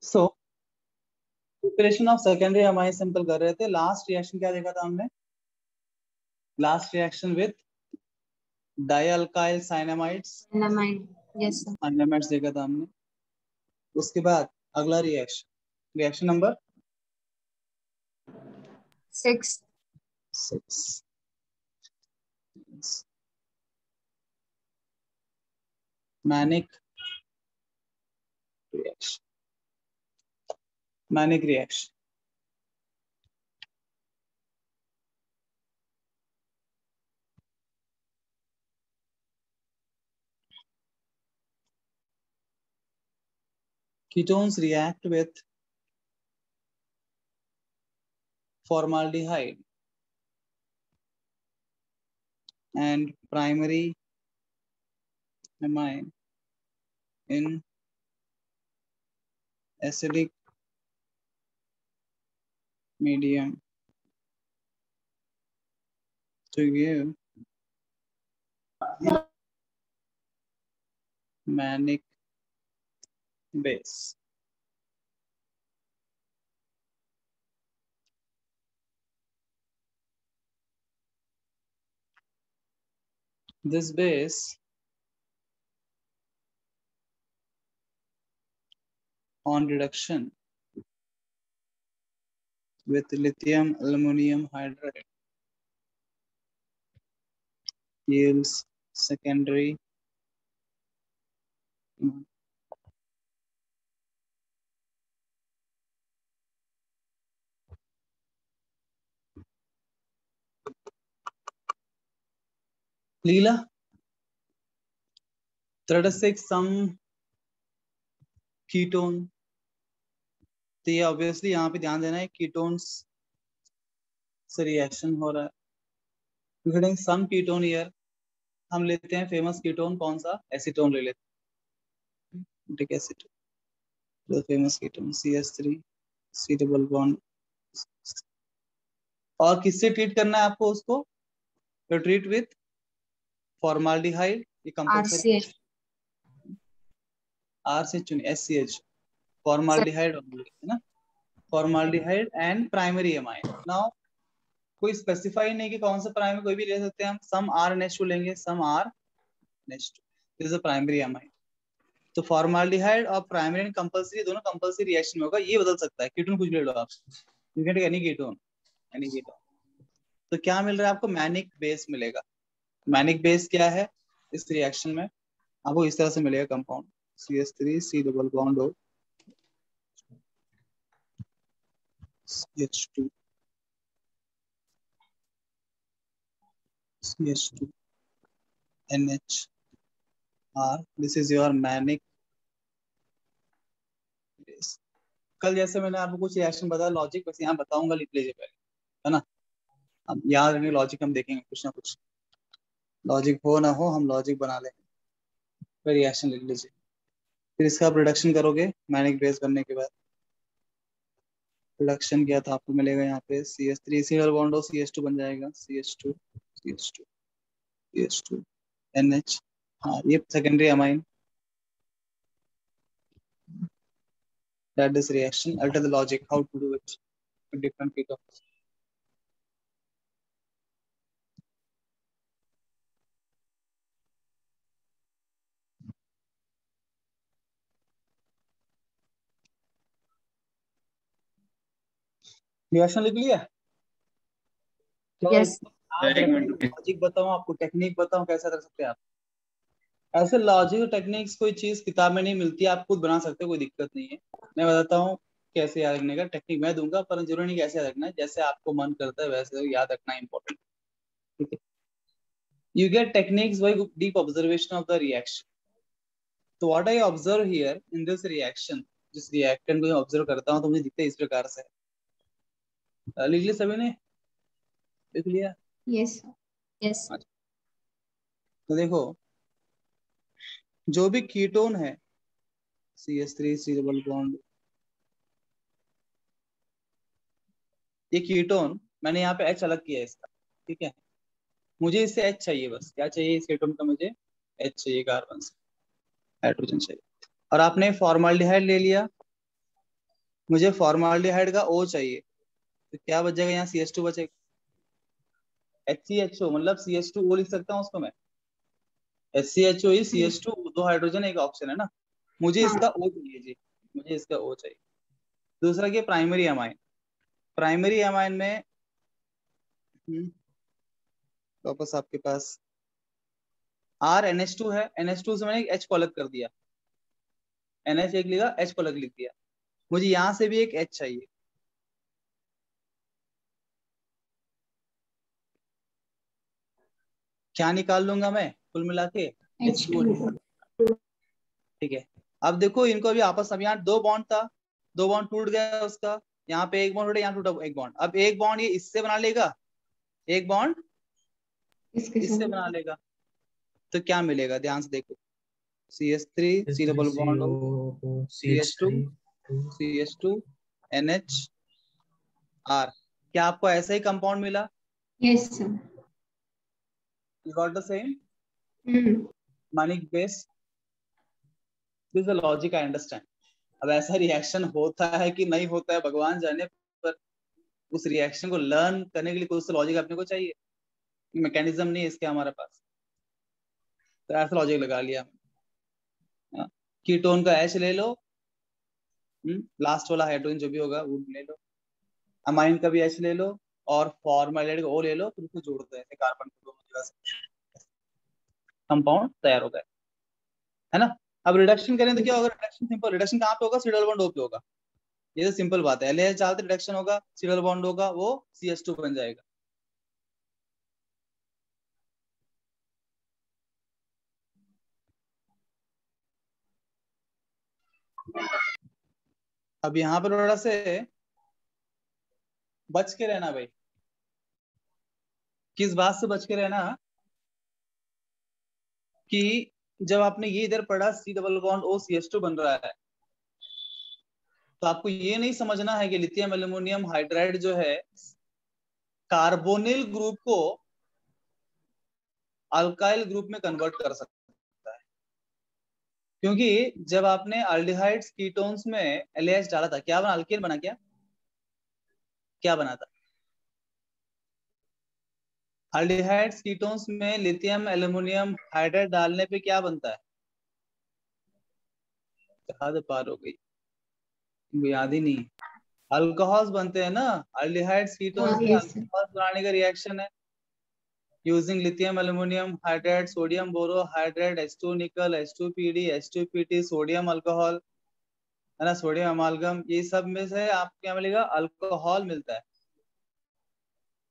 So preparation of secondary amine simple कर रहे थे। लास्ट रिएक्शन क्या देखा था हमने? Last reaction with dialkyl cyanamides, yes sir. Cyanamides देखा था हमने। उसके बाद अगला reaction, reaction number 6। 6, Mannich reaction. Mannich reaction ketones react with formaldehyde and primary amine in acidic medium to give manic base. This base on reduction with lithium aluminum hydride yields secondary Leela, let us take some ketone. तो ये obviously यहाँ पे ध्यान देना है, ketones से reaction हो रहा है। Getting some ketone here. हम लेते हैं फेमस कीटोन, कौन सा? एसीटोन ले लेते हैं। ठीक है, acetone famous ketone CH3 C double bond. और किससे ट्रीट करना है आपको उसको? तो ट्रीट विथ फॉर्माल्डिहाइड, ये कंपल्सरी। आर से चुनिए, SCH, फॉर्माल्डिहाइड है ना, formaldehyde and primary amine. Now कोई स्पेसिफाई नहीं कि कौन सा प्राइमरी, कोई भी ले सकते हैं हम। सम आर NH2 लेंगे, some R NH2, this is a primary amine. तो फॉर्माल्डिहाइड और प्राइमरी कंपल्सरी, दोनों कंपल्सरी रिएक्शन में होगा। ये बदल सकता है, कीटोन कुछ ले लो आप, you can take any ketone, any ketone. तो क्या मिल रहा है आपको? मैनिक बेस मिलेगा। मैनिक बेस क्या है इस रिएक्शन में? आपको इस तरह से मिलेगा compound CH3 C double bond O CH2 CH2 NH R, this is your manic base. कल जैसे मैंने आपको कुछ रिएक्शन बताया लॉजिक, बस यहाँ बताऊंगा, लिख लीजिए पहले, है ना। अब याद रखिए, लॉजिक हम देखेंगे कुछ ना कुछ, लॉजिक हो ना हो हम लॉजिक बना लेंगे। फिर रिएक्शन लिख लीजिए, फिर इसका प्रोडक्शन करोगे मैनिक बेस बनने के बाद। प्रोडक्शन किया तो आपको मिलेगा यहाँ पे CH3 C डबल बॉन्ड हो CH2 बन जाएगा, CH2 CH2 CH2 NH। हाँ, ये secondary amine. That is reaction. Alter the logic how to do it with different ketones. Reaction लिख लिया? यस लॉजिक बताऊं आपको, टेक्निक बताऊं कैसे कर सकते हैं आप? ऐसे लॉजिक और टेक्निक्स कोई चीज किताब में नहीं मिलती, आप खुद बना सकते हो, कोई दिक्कत नहीं है। मैं बताता हूँ कैसे याद रखने का। टेक्निक मैं दूंगा, पर जरूरी नहीं कैसे याद रखना है, जैसे आपको मन करता है वैसे याद रखना इंपॉर्टेंट। ठीक है, you get techniques by deep observation of the reaction. तो what I observe here in this reaction, जिस रिएक्टेंट को मैं ऑब्जर्व करता हूँ तो मुझे दिखता है इस प्रकार से। लिख लिया सभी ने? लिख लिया? Yes yes. तो देखो, जो भी कीटोन है CH3 C डबल बॉन्ड, ये कीटोन मैंने यहाँ पे H अलग किया है इसका। ठीक है, मुझे इससे H चाहिए, बस क्या चाहिए इस कीटोन का? मुझे H चाहिए, कार्बन से हाइड्रोजन चाहिए। और आपने फॉर्माल्डिहाइड ले लिया, मुझे फॉर्माल्डिहाइड का O चाहिए, तो क्या बचेगा यहाँ? CH2 बचेगा। HCHO मतलब CH2O लिख सकता हूँ उसको मैं। HCHO ही CH2, दो हाइड्रोजन एक ऑक्सीजन है ना। मुझे हाँ। इसका O चाहिए जी, मुझे इसका O चाहिए। दूसरा क्या? Primary amine. प्राइमरी एमाइन में वापस आपके पास RNH2 है, NH2 से मैंने H को अलग कर दिया, NH एक लिखा, H को अलग लिख दिया। मुझे यहां से भी एक H चाहिए। क्या निकाल लूंगा मैं कुल मिला के? H2O H2O। निकाल। ठीक है, अब देखो इनको अभी आपस, अब यहाँ दो बॉन्ड था, दो बॉन्ड टूट गया उसका, यहाँ पे एक बॉन्ड टूटा, यहाँ टूटा एक बॉन्ड। अब एक बॉन्ड ये इससे बना लेगा, एक बॉन्ड इसके इससे साथ। बना लेगा, तो क्या मिलेगा? ध्यान से देखो, CH3 C double bond O, CH2 CH2 NHR। क्या आपको ऐसा ही कंपाउंड मिला? Yes sir. You got the same hmm. Manik base? This is the logic I understand. अब ऐसा रिएक्शन होता है कि नहीं होता है भगवान जाने, पर उस रिएक्शन को लर्न करने के लिए कुछ लॉजिक अपने को चाहिए। मैकेनिज्म नहीं है इसके हमारे पास, तो ऐसा लॉजिक लगा लिया। कीटोन का H ले लो, लास्ट वाला हाइड्रोजन जो भी होगा वो ले लो, अमाइन का भी H ले लो, और फॉर्मैलिड का O ले लो, फिर उसको जोड़ दो, ऐसे कार्बन को दोनों जगह से कंपाउंड तैयार हो गया, है ना। अब रिडक्शन करें तो क्या होगा? रिडक्शन सिंपल, रिडक्शन कहाँ पे होगा? सी डबल बॉन्ड O पे होगा। ये तो सिंपल बात है, एलएच डालते रिडक्शन होगा, सी डबल बॉन्ड होगा, वो CH2 बन जाएगा। अब यहाँ पर थोड़ा से बच के रहना भाई। किस बात से बच के रहना? कि जब आपने ये इधर पढ़ा C double bond O CH2 बन रहा है, तो आपको ये नहीं समझना है कि लिथियम एल्यूमिनियम हाइड्राइड जो है कार्बोनिल ग्रुप को अल्काइल ग्रुप में कन्वर्ट कर सकता है। क्योंकि जब आपने अल्डिहाइड्स कीटोन्स में एलएच डाला था, क्या बना? अल्केन बना क्या? क्या बना था? अल्डिहाइड्स कीटोन्स में लिथियम एल्यूमिनियम हाइड्राइड डालने पे क्या बनता है? हद पार हो गई, याद ही नहीं। अल्कोहल्स बनते हैं ना, अल्डिहाइड्स कीटोन्स हाँ में यस सर। अल्कोहल्स बनाने का रिएक्शन है, using lithium aluminium hydride sodium borohydride H2 निकल H2PD H2PT सोडियम अल्कोहल, है ना, सोडियम अमालगम, ये सब में से आपको क्या मिलेगा? अल्कोहल मिलता है।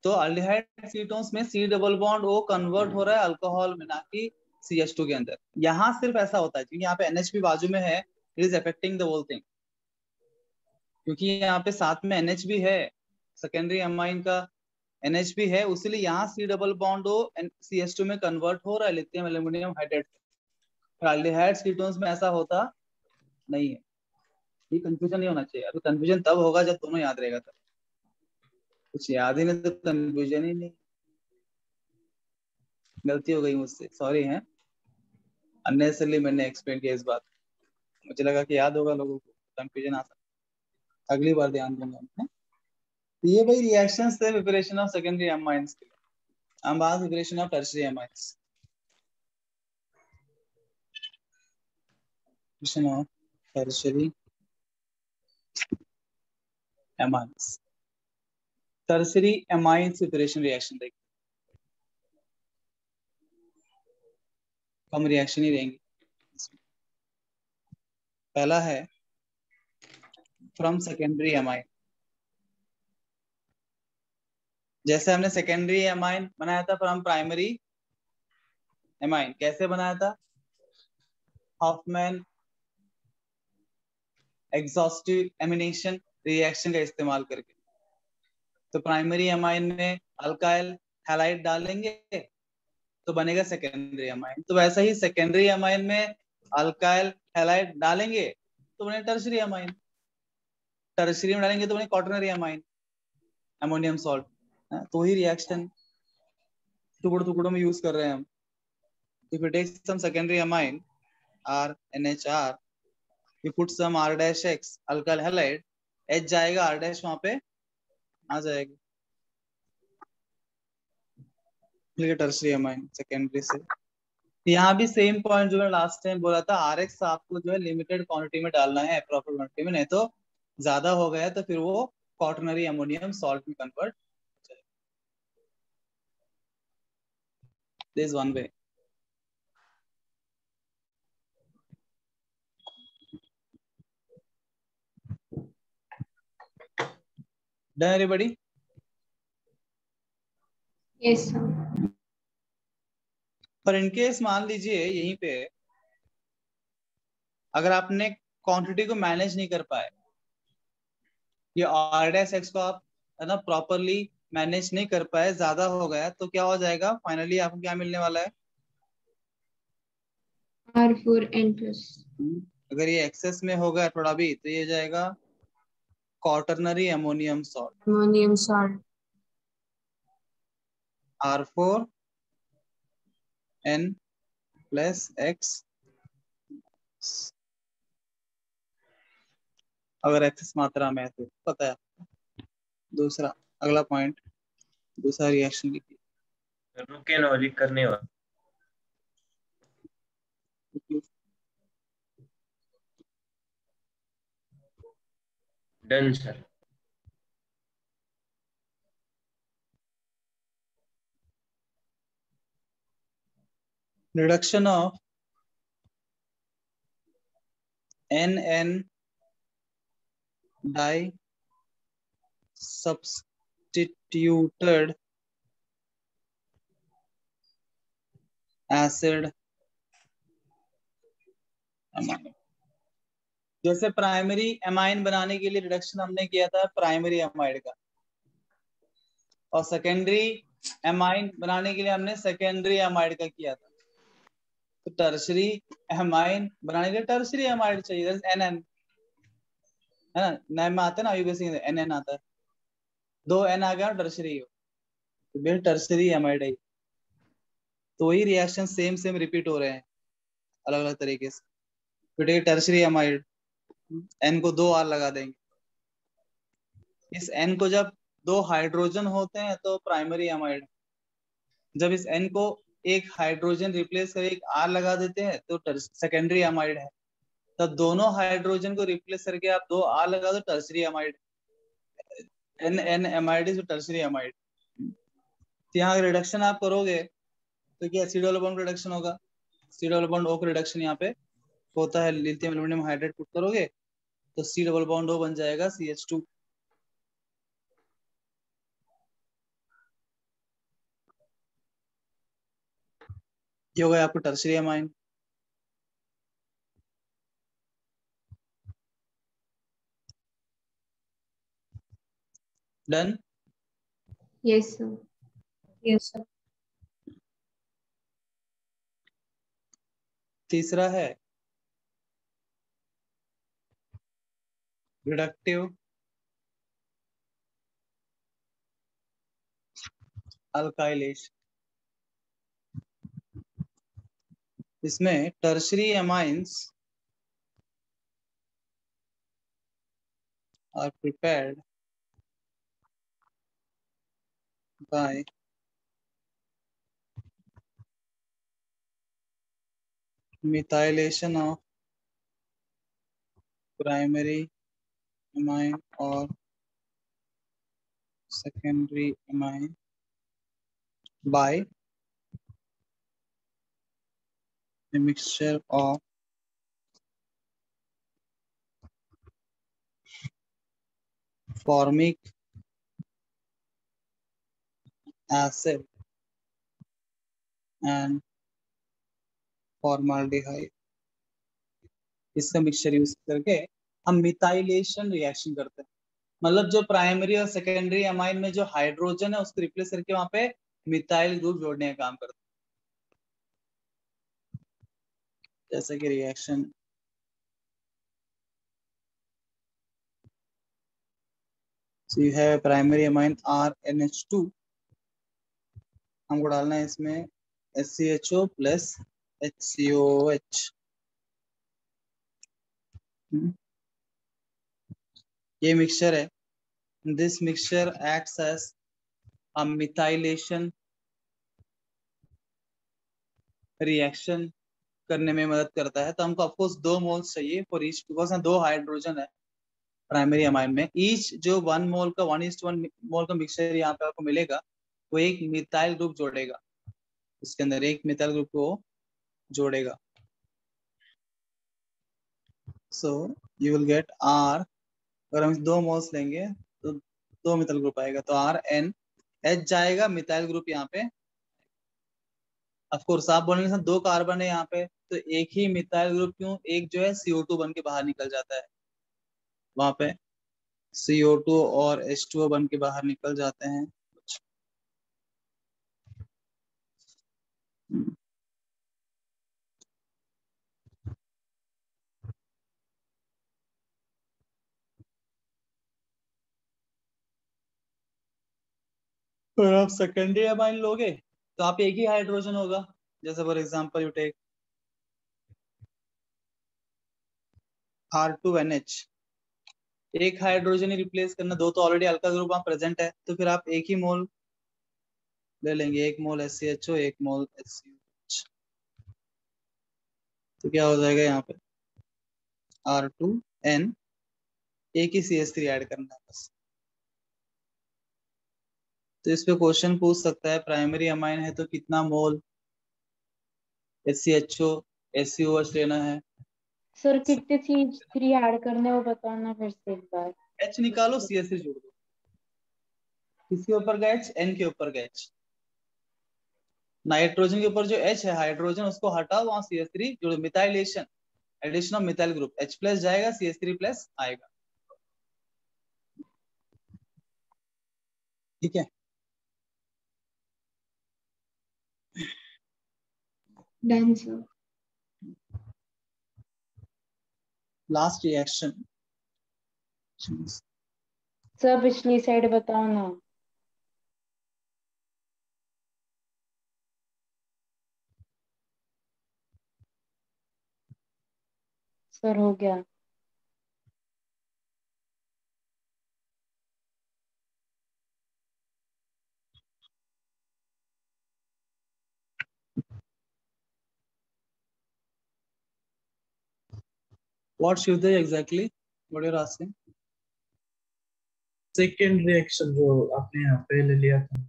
तो अल्डिहाइड कीटोन्स में C double bond O convert हो रहा है अल्कोहल में, ना कि CH2 के अंदर। यहाँ सिर्फ ऐसा होता है क्योंकि यहाँ पे NH भी बाजू में है, it is affecting the whole thing, क्योंकि यहाँ पे साथ में NH भी है, सेकेंडरी अमाइन का NH भी है, उसीलिए यहाँ C double bond O CH2 में कन्वर्ट हो रहा है lithium aluminium hydride. Aldehyde ketones में ऐसा होता नहीं है। ये कंफ्यूजन नहीं होना चाहिए, अभी कंफ्यूजन तब होगा जब दोनों याद रहेगा तब। कुछ याद ही नहीं तो कंफ्यूजन ही नहीं। गलती हो गई मुझसे, सॉरी है, अननेसेसरली मैंने एक्सप्लेन किया इस बात। मुझे लगा कि याद होगा लोगों को, कंफ्यूजन आ सकता, अगली बार ध्यान दूंगा मैं। तो ये भाई रिएक्शंस थे प्रिपरेशन ऑफ सेकेंडरी अमाइंस के लिए। हम बात preparation of tertiary amines, preparation of tertiary amines. Tertiary amines preparation reaction देखिए, हम रिएक्शन ही रहेंगे। पहला है फ्रॉम सेकेंडरी अमाइन। जैसे हमने सेकेंडरी अमाइन बनाया था फ्रॉम प्राइमरी अमाइन, कैसे बनाया था? हॉफमैन एग्जॉस्टिव एमिनेशन रिएक्शन का इस्तेमाल करके। तो प्राइमरी अमाइन में अल्काइल हैलाइड डालेंगे तो बनेगा सेकेंडरी अमाइन, तो वैसा ही सेकेंडरी अमाइन में अल्काइल हैलाइड डालेंगे तो बने टर्शियरी अमाइन, टर्शियरी में डालेंगे तो बने क्वाटरनरी अमाइन, अमोनियम सॉल्ट। तो ही रिएक्शन टुकड़ों टुकड़ों में यूज कर रहे हैं हम। If you take some secondary amine RNHR, you put some R-X alkyl halide H जाएगा R डैश वहां पे आ जाएगा, टर्शरी अमाइन सेकेंडरी से। यहाँ भी सेम पॉइंट जो मैं लास्ट टाइम बोला था, RX आपको जो है लिमिटेड क्वांटिटी में डालना है, प्रॉपर क्वांटिटी में, नहीं तो ज्यादा हो गया तो फिर वो क्वाटरनरी अमोनियम सॉल्ट में कन्वर्ट हो जाएगा। This is one way. Done everybody? Yes, sir. पर इनकेस मान लीजिए यहीं पे अगर आपने क्वांटिटी को मैनेज नहीं कर पाए, ये R डैश X को आप है ना प्रॉपरली मैनेज नहीं कर पाए, ज्यादा हो गया, तो क्या हो जाएगा फाइनली आपको क्या मिलने वाला है? R4N plus. अगर ये एक्सेस में होगा थोड़ा भी तो ये जाएगा quaternary ammonium salt, Ammonium salt. R4N plus X, अगर एक्सेस मात्रा में है तो पता है। दूसरा अगला पॉइंट, दूसरा रिएक्शन लिखिए। रुके लॉजिक करने वाला। Done sir. Reduction of NN di substituted acid amine. जैसे प्राइमरी एमाइन बनाने के लिए रिडक्शन हमने किया था प्राइमरी एमाइड का, और सेकेंडरी एमाइन बनाने के लिए हमने सेकेंडरी एमाइड का किया था। तो टर्शरी एमाइन बनाने के लिए टर्शरी एमाइड चाहिए, NN है ना, नाम में आता है ना, यूबीसी NN आता है, 2N आ गया टर्शरी हो, तो टर्शरी एमाइड है। तो वही रिएक्शन सेम सेम रिपीट हो रहे हैं अलग अलग तरीके से। फिर टर्शरी एमाइड, N को 2R लगा देंगे। इस N को जब 2 हाइड्रोजन होते हैं तो प्राइमरी एमाइड, जब इस N को एक हाइड्रोजन रिप्लेस कर एक R लगा देते हैं तो सेकेंडरी एमाइड है। तब दोनों हाइड्रोजन को रिप्लेस करके आप 2R लगा दो, tertiary amide, N amide is tertiary amide. तो यहाँ रिडक्शन आप करोगे तो क्या सी डबल बॉन्ड रिडक्शन होगा, C double bond O reduction यहाँ पे होता है, लिथियम एल्यूमिनियम हाइड्रेट पुट करोगे तो C डबल बॉन्ड O बन जाएगा CH2। ये हो गया आपको tertiary amine. Done? Yes, sir. Yes, sir. तीसरा है रिडक्टिव अल्काइलेशन। इसमें tertiary amines are prepared by methylation of primary amine और secondary amine by a mixture of formic acid and formaldehyde। इसका मिक्सचर यूज करके हम मिथाइलेशन रिएक्शन करते हैं, मतलब जो प्राइमरी और सेकेंडरी अमाइन में जो हाइड्रोजन है उसको रिप्लेस करके वहां पे मिथाइल ग्रुप जोड़ने का काम करते हैं। जैसे कि reaction so you have primary amine RNH2, हमको डालना है इसमें SCHO प्लस HCOH। ये मिक्सचर है, this mixture acts as a methylation reaction करने में मदद करता है। तो हमको ऑफकोर्स 2 मोल्स चाहिए फॉर ईच, बिकॉज यहाँ 2 हाइड्रोजन है प्राइमरी अमाइन में। ईच जो 1 मोल का 1:1 मोल का मिक्सचर यहाँ पे आपको मिलेगा, वो एक मिथाइल ग्रुप जोड़ेगा, उसके अंदर एक मिथाइल ग्रुप को जोड़ेगा। So you will get R, अगर हम 2 मोल्स लेंगे तो 2 मिथाइल ग्रुप आएगा, तो RN, H जाएगा, मिथाइल ग्रुप यहाँ पे। ऑफ कोर्स आप बोलेंगे सर 2 कार्बन है यहाँ पे, तो एक ही मिथाइल ग्रुप क्यों, एक जो है CO2 बन के बाहर निकल जाता है, वहां पे CO2 और H2O बन के बाहर निकल जाते हैं। और आप सेकेंडरी अमाइन लोगे तो आप एक ही हाइड्रोजन होगा, जैसे for example you take R2NH, एक हाइड्रोजन ही रिप्लेस करना, 2 तो ऑलरेडी अल्का ग्रुप वहां प्रेजेंट है, तो फिर आप एक ही मोल ले लेंगे, 1 मोल HCHO, 1 मोल HCOH, तो क्या हो जाएगा यहाँ पे R2N, एक ही CH3 ऐड करना है बस। तो इस पे क्वेश्चन पूछ सकता है प्राइमरी अमाइन है तो कितना मोल HCHO SCOH लेना है। सर कितने CH3 ऐड करने वो बताना फिर से एक बार। H निकालो, CH3 जोड़ दो, किसके ऊपर का H, N के ऊपर का H, नाइट्रोजन के ऊपर जो H है हाइड्रोजन, उसको हटाओ, वहां CH3 जोड़ो, methylation, addition of methyl group, H plus जाएगा, CH3 प्लस आएगा। ठीक है, Done, sir. Last reaction, sir पिछली साइड बताओ ना। सर हो गया। What Shivdev exactly what you're asking? Second reaction जो आपने यहाँ पे ले लिया था।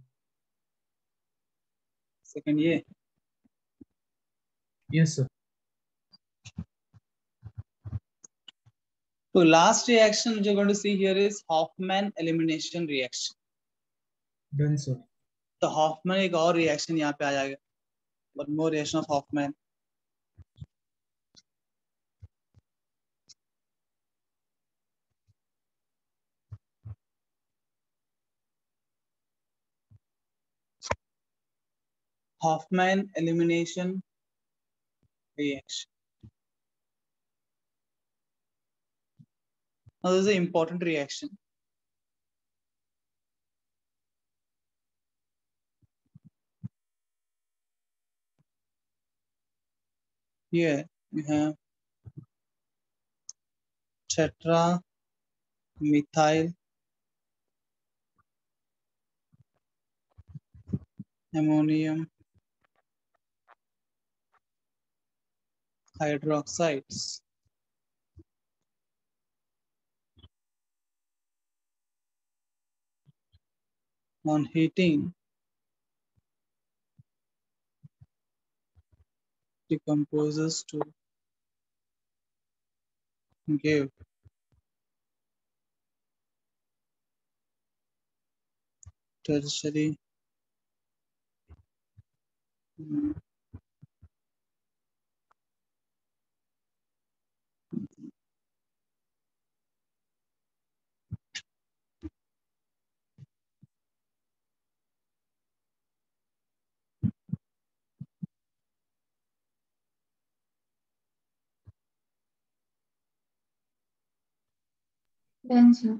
सेकंड ये, यस सर। तो लास्ट रिएक्शन जो going to see here is Hoffman elimination reaction। Done sir. तो हॉफमैन एक और रिएक्शन यहाँ पे आ जाएगा, one more reaction of Hoffman। Hoffman elimination reaction, now this is an important reaction। Here we have tetra methyl ammonium hydroxides, on heating decomposes to give tertiary Done, sir.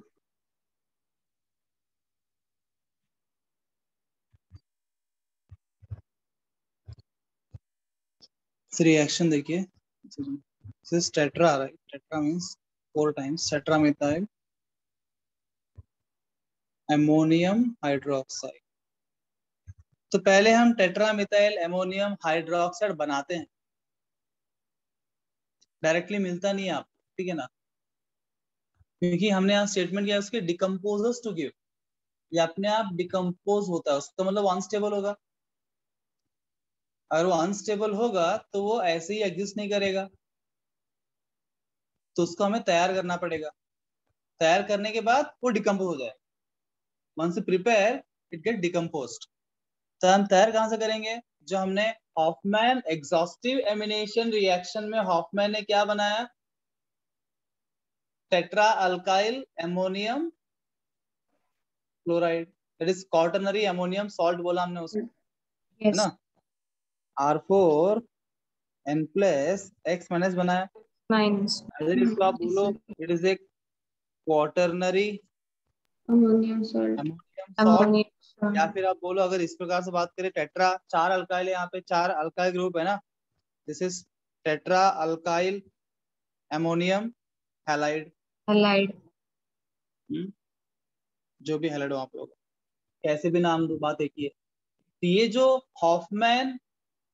Reaction देखिए, this tetra आ रहा है, tetra means 4 times tetra methyl ammonium hydroxide. तो पहले हम टेट्रामिथाइल ammonium hydroxide बनाते हैं, directly मिलता नहीं है आपको, ठीक है ना, क्योंकि हमने यहाँ स्टेटमेंट किया उसके डिकम्पोजर्स टू गिव, ये अपने आप डिकम्पोज होता है, उसका मतलब अनस्टेबल होगा। अगर वो अनस्टेबल होगा तो वो ऐसे ही एग्जिस्ट नहीं करेगा, तो उसको हमें तैयार करना पड़ेगा। तैयार करने के बाद वो डिकम्पोज हो जाए। Once prepare it get decomposed. तो हम तैयार कहां से करेंगे? जो हमने हॉफमैन एग्जॉस्टिव एलिमिनेशन रिएक्शन में हॉफमैन ने क्या बनाया? Tetra alkyl ammonium chloride, that is quaternary ammonium salt बोला हमने उसको, है Yes. ना। R4 N plus X minus बनाया। Minus. अगर इसको आप बोलो it is a quaternary Ammonium salt. Ammonium salt, Ammonium या salt. फिर आप बोलो, अगर इस प्रकार से बात करें, टेट्रा 4 अल्काइल है, यहाँ पे 4 अल्काइल ग्रुप है ना, this is tetra alkyl ammonium halide, Halide. जो भी हैलाइड हो आप लोग, कैसे भी नाम दो, बात एक ही है। तो ये जो हॉफमैन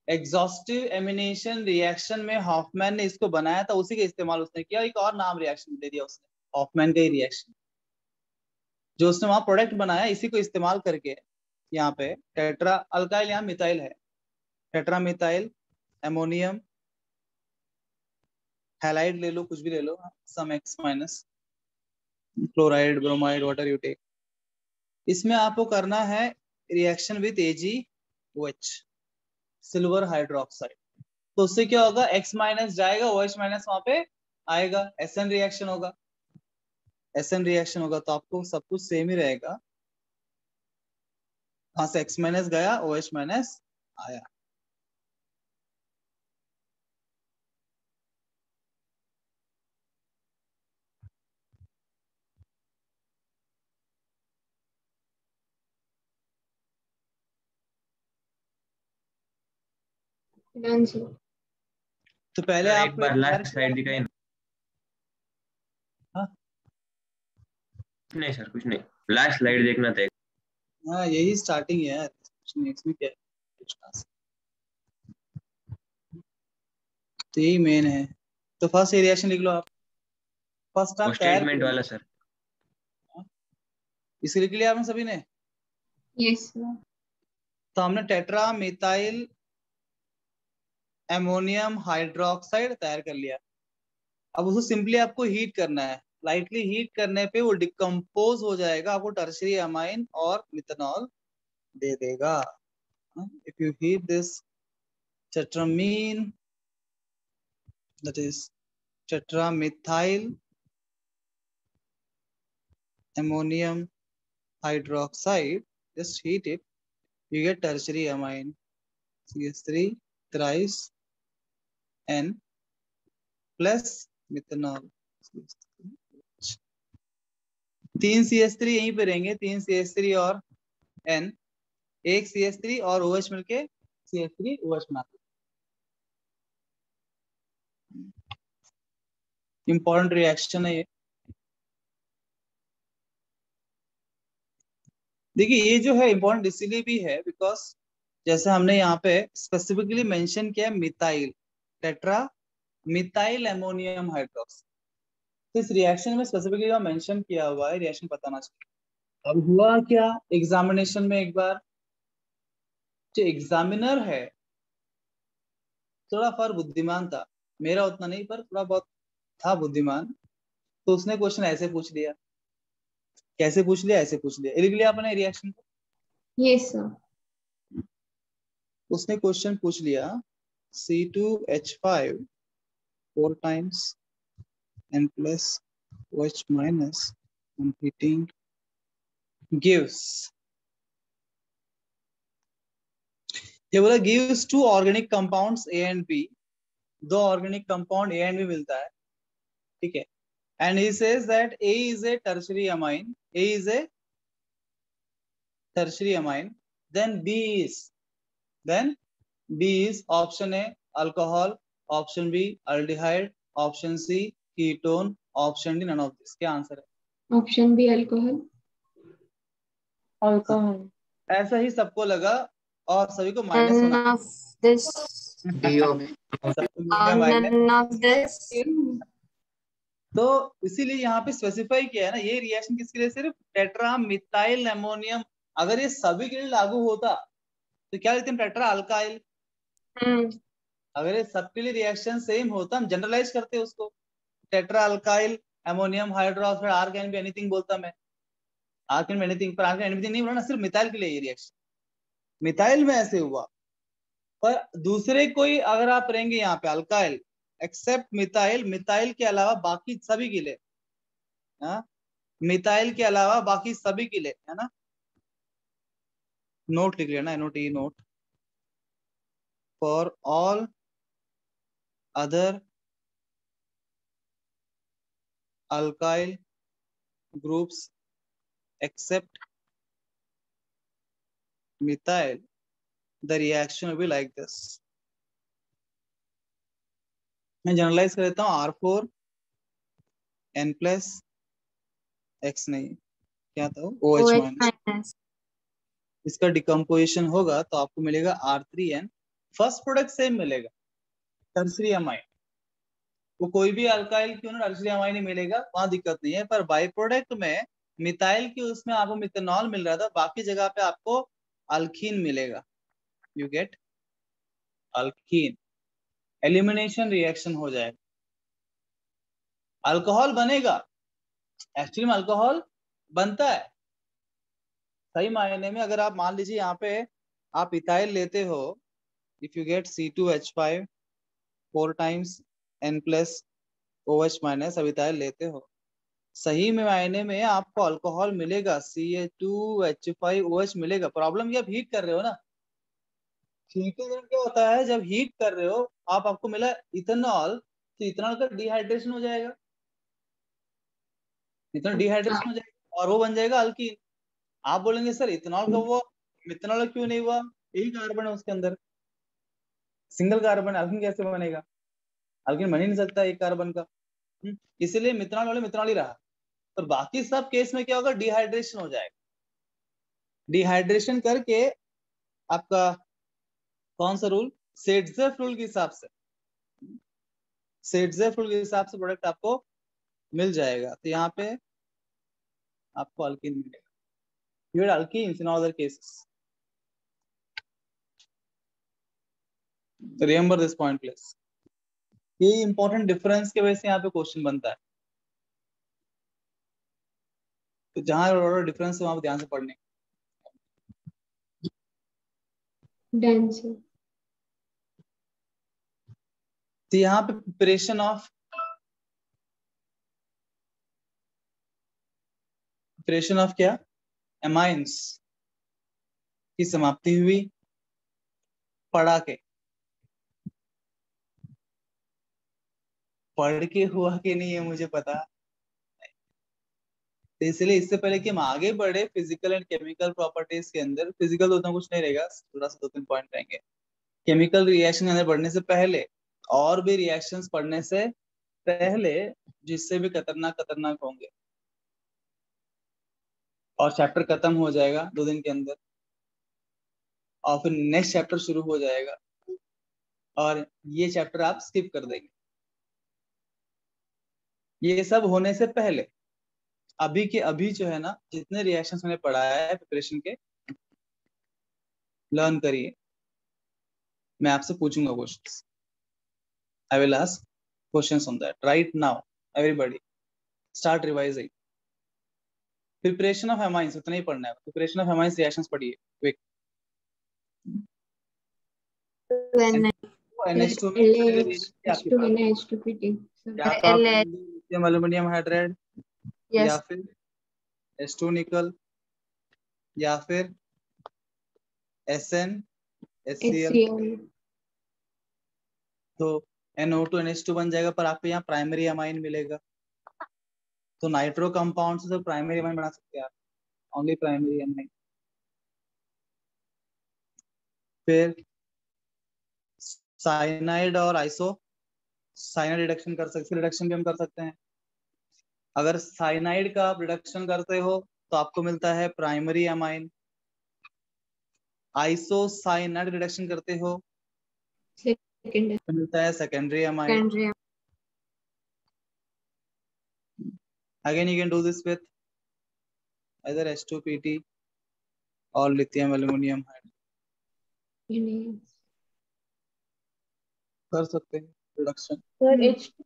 एग्जॉस्टिव एलिमिनेशन रिएक्शन में हॉफमैन ने इसको बनाया था, उसी का इस्तेमाल उसने किया, एक और नाम रिएक्शन दे दिया उसने, हॉफमैन का ही रिएक्शन, जो उसने वहां प्रोडक्ट बनाया, इसी को इस्तेमाल करके यहाँ पे टेट्रा अल्काइल, यहाँ मिथाइल है, टेट्रा मिथाइल एमोनियम हैलाइड ले लो, कुछ भी ले लो, some X minus chloride bromide water you take, इसमें आपको करना है reaction with AgOH silver hydroxide. तो उससे क्या होगा? X माइनस जाएगा, OH माइनस वहां पे आएगा, SN रिएक्शन होगा, SN रिएक्शन होगा, तो आपको सब कुछ सेम ही रहेगा। वहां से X माइनस गया, OH माइनस आया। Done, sir. तो पहले सर एक आपको बार तैयार लास्ट किया स्लाइड दिखाई ना। हाँ नहीं सर कुछ नहीं, लास्ट स्लाइड देखना था। हाँ, यही स्टार्टिंग है, कुछ नहीं, इसमें क्या है, कुछ खास। तो यही मेन है। तो फर्स्ट ये रिएक्शन लिख लो आप, फर्स्ट टाइम वो तैयार स्टेटमेंट करेंगे, वाला सर। इसे लिख लिया आपने सभी ने। Yes, sir. तो हमने टेट्रा मिथाइल एमोनियम हाइड्रोक्साइड तैयार कर लिया। अब उसको सिंपली आपको हीट करना है, लाइटली हीट करने पे वो डिकम्पोज हो जाएगा, आपको टर्शियरी अमाइन और मिथनॉल दे देगा। If you heat this tetramine, that is tetramethyl ammonium hydroxide, just heat it, you get tertiary amine CH3 thrice N plus methanol, 3 CH3 यहीं पे रहेंगे, 3 CH3 और N, एक CH3 और OH मिलके CH3OH बनाते हैं। इंपॉर्टेंट रिएक्शन है ये। देखिए ये जो है इंपॉर्टेंट इसलिए भी है बिकॉज जैसे हमने यहाँ पे स्पेसिफिकली मेंशन किया methyl, tetra methyl ammonium hydroxide, तो इस रिएक्शन में स्पेसिफिकली मेंशन किया हुआ है, रिएक्शन बताना चाहिए। अब हुआ क्या एग्जामिनेशन में, एक बार जो एग्जामिनर है थोड़ा फर बुद्धिमान था, मेरा उतना नहीं पर थोड़ा बहुत था बुद्धिमान, तो उसने क्वेश्चन ऐसे पूछ लिया। कैसे पूछ लिया? ऐसे पूछ लिया, लिख लिया अपने रिएक्शन को। Yes, sir. उसने क्वेश्चन पूछ लिया C2H5 4 times N plus OH minus on heating gives, ये बोला gives two organic compounds A and B, दो organic compound A and B मिलता है, ठीक है, and he says that A is a tertiary amine, A is a tertiary amine, then B is option A alcohol, option B aldehyde, option C ketone, option D none of this। क्या answer है? Option B, alcohol. Alcohol. ऐसा ही सबको लगा और सभी को minus None होना। of this. सबको मिलेगा माइनस। None of this. तो इसीलिए यहाँ पे स्पेसिफाई किया है ना, ये रिएक्शन किसके लिए, सिर्फ टेट्रा मिथाइल अमोनियम। अगर ये सभी के लिए लागू होता तो क्या लिखते हैं, टेट्रा अल्काइल। अगर ये सबके लिए रिएक्शन सेम होता, हम जनरलाइज करते उसको, tetra alkyl ammonium hydroxide, R can be anything बोलता मैं, आर कैन बी एनीथिंग, पर आर कैन एनीथिंग नहीं बोला ना, सिर्फ मिथाइल के लिए ये रिएक्शन, मिथाइल में ऐसे हुआ। पर दूसरे कोई अगर आप रहेंगे यहाँ पे अल्काइल एक्सेप्ट मिथाइल, मिथाइल के अलावा बाकी सभी के लिए, हाँ, मिथाइल के अलावा बाकी सभी के लिए, है ना, नोट लिख लेना, NOT not, for all other alkyl groups except methyl the reaction will be like this. मैं जनरलाइज कर देता हूँ, R4 N प्लस X नहीं, क्या था, OH माइनस। इसका डिकम्पोजिशन होगा तो आपको मिलेगा R3N, फर्स्ट प्रोडक्ट सेम मिलेगा, टर्सरी अमाइन। वो कोई भी अल्काइल क्यों ना टर्सरी अमाइन ही मिलेगा, वहां दिक्कत नहीं है। पर बाई प्रोडक्ट में मिथाइल की उसमें आपको मिथेनॉल मिल रहा था, बाकी जगह पे आपको अल्कीन मिलेगा, you get alkyne. Elimination reaction हो जाएगा, अल्कोहल बनेगा, एक्चुअली में अल्कोहल बनता है सही मायने में। अगर आप मान लीजिए यहाँ पे आप इथाइल लेते हो, if you get C2H5 4 times N plus OH minus, अब इथाइल लेते हो, सही में मायने में आपको अल्कोहल मिलेगा, CH2H5OH मिलेगा। प्रॉब्लम ये आप हीट कर रहे हो ना, हीटिंग क्या होता है, जब हीट कर रहे हो आप, आपको मिला इथेनॉल, तो इथेनॉल का डिहाइड्रेशन हो जाएगा, इथेनॉल डिहाइड्रेशन हो जाएगा और वो बन जाएगा अल्कीन। आप बोलेंगे सर इथेनॉल कब हुआ, मिथेनॉल क्यों नहीं हुआ, यही कार्बन है उसके अंदर, सिंगल कार्बन, अल्कीन कैसे बनेगा, अल्कीन बन ही नहीं सकता एक कार्बन का। इसलिए मिथेनॉल वाले मिथेनॉल ही रहा। पर बाकी सब केस में क्या होगा, डिहाइड्रेशन हो जाएगा, डिहाइड्रेशन करके आपका कौन सा रूल, सेट्जेफ रूल के हिसाब से, सेट्जेफ रूल के हिसाब से प्रोडक्ट आपको मिल जाएगा। तो यहाँ पे आपको अल्कीन मिलेगा, you had alkenes in all other cases. Remember this point please. ये इंपॉर्टेंट डिफरेंस की वजह से यहाँ पे क्वेश्चन बनता है, तो जहां डिफरेंस है वहां पे ध्यान से पढ़ने। Done, sir. तो यहाँ पे प्रिपरेशन ऑफ क्या, एमाइंस की समाप्ति हुई, पढ़ के हुआ कि नहीं है मुझे पता, तो इसलिए इससे पहले कि हम आगे बढ़े फिजिकल एंड केमिकल प्रॉपर्टीज के अंदर, फिजिकल तो उतना कुछ नहीं रहेगा, थोड़ा सा 2-3 पॉइंट रहेंगे। केमिकल रिएक्शन के अंदर बढ़ने से पहले और भी रिएक्शंस पढ़ने से पहले, जिससे भी खतरनाक खतरनाक होंगे, और चैप्टर खत्म हो जाएगा 2 दिन के अंदर, और फिर नेक्स्ट चैप्टर शुरू हो जाएगा, और ये चैप्टर आप स्किप कर देंगे। ये सब होने से पहले अभी के अभी जो है ना, जितने रिएक्शंस मैंने पढ़ाया है प्रिपरेशन के, लर्न करिए। मैं आपसे पूछूंगा questions, I will ask questions on that right now. Everybody start revising. Preparation of amines उतना ही पढ़ना है, प्रिपरेशन ऑफ एमाइंस रिएक्शंस पढ़िए क्विक। NH2 में H2NH2PT. या तो आप लिथियम एल्यूमिनियम हाइड्राइड, या Yes. फिर H2 निकल, या फिर SnHCl, HCl. तो NO2 NH2 बन जाएगा, पर आपको यहाँ प्राइमरी अमाइन मिलेगा। तो नाइट्रो कंपाउंड से प्राइमरी अमाइन बना सकते हैं आप, ओनली प्राइमरी अमाइन। फिर साइनाइड और आइसो साइनाइड रिडक्शन भी हम कर सकते हैं। अगर साइनाइड का आप रिडक्शन करते हो तो आपको मिलता है प्राइमरी अमाइन। आइसोसाइनाइड रिडक्शन करते हो सेकेंडरी तो मिलता है secondary amine. Again you can do this with either H2PT और लिथियम एल्यूमिनियम हाइड्राइड कर सकते हैं रिडक्शन। सर H2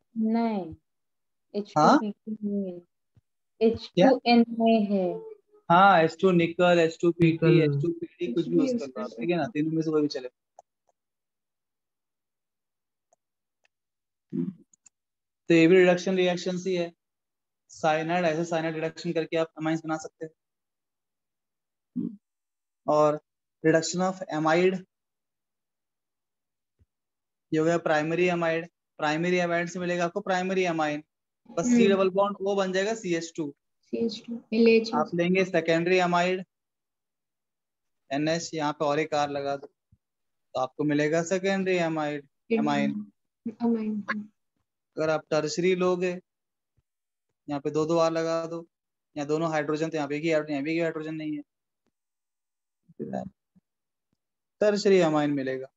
हाँ नहीं है, क्या? H2Na है। हाँ H2 निकल, H2PT, निकल H2PD कुछ भी भी यूज यूज कर लो कर आप, ठीक है ना, सकते तीनों में से कोई भी चले। तो ये भी रिडक्शन रिएक्शन ही है। साइनाइड ऐसे साइनाइड रिडक्शन करके आप अमाइंस बना सकते हैं। और रिडक्शन ऑफ एमाइड, ये हो गया प्राइमरी अमाइड। प्राइमरी अमाइड से मिलेगा आपको प्राइमरी अमाइन, बस C डबल बॉन्ड वो बन जाएगा CH2। CH2 LH आप लेंगे सेकेंडरी अमाइड NH, यहाँ पे और एक R लगा दो तो आपको मिलेगा सेकेंडरी अमाइड अमाइन। अमाइन। अगर आप टर्शरी लोगे, यहाँ पे दो R लगा दो, यहाँ दोनों हाइड्रोजन तो यहाँ पे यहाँ भी हाइड्रोजन नहीं है, टर्शरी अमाइन मिलेगा।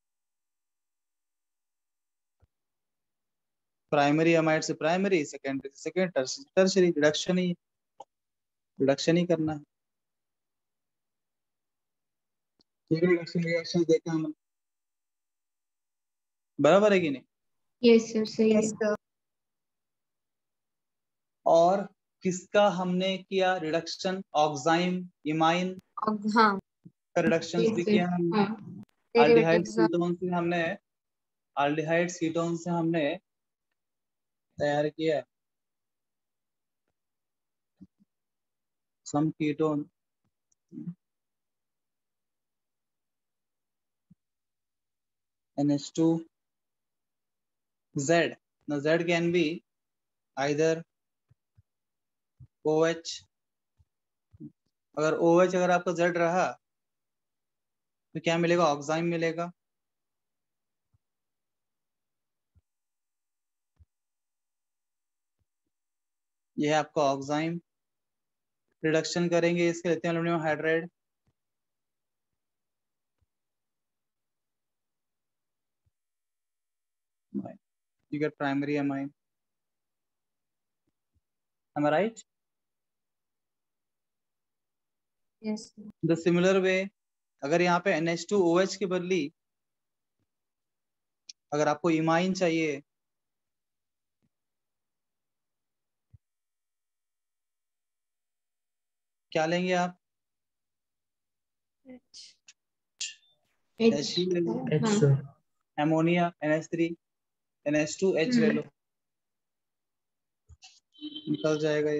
प्राइमरी अमाइड से प्राइमरी, सेकेंडरी से सेकेंड, टर्शरी रिडक्शन ही करना है। रिडक्शन रिएक्शन देखा हमने, बराबर है कि नहीं? यस सर सही है। और किसका हमने किया रिडक्शन? ऑक्साइम इमाइन हाँ का रिडक्शन भी किया हमने। हाँ आल्डिहाइड कीटोन से हमने तैयार किया सम ketone, NH2Z। Now Z can be either OH, अगर OH अगर आपका Z रहा तो क्या मिलेगा? ऑक्साइम मिलेगा। यह है आपका ऑक्साइम। रिडक्शन करेंगे इसके lithium aluminium hydride, you get primary amine. Am I right? Yes The similar way, अगर यहाँ पे NH2OH के बदली अगर आपको इमाइन चाहिए क्या लेंगे आप? H ही ले लो। H sir ammonia NH3, NH2H ले लो, निकल जाएगा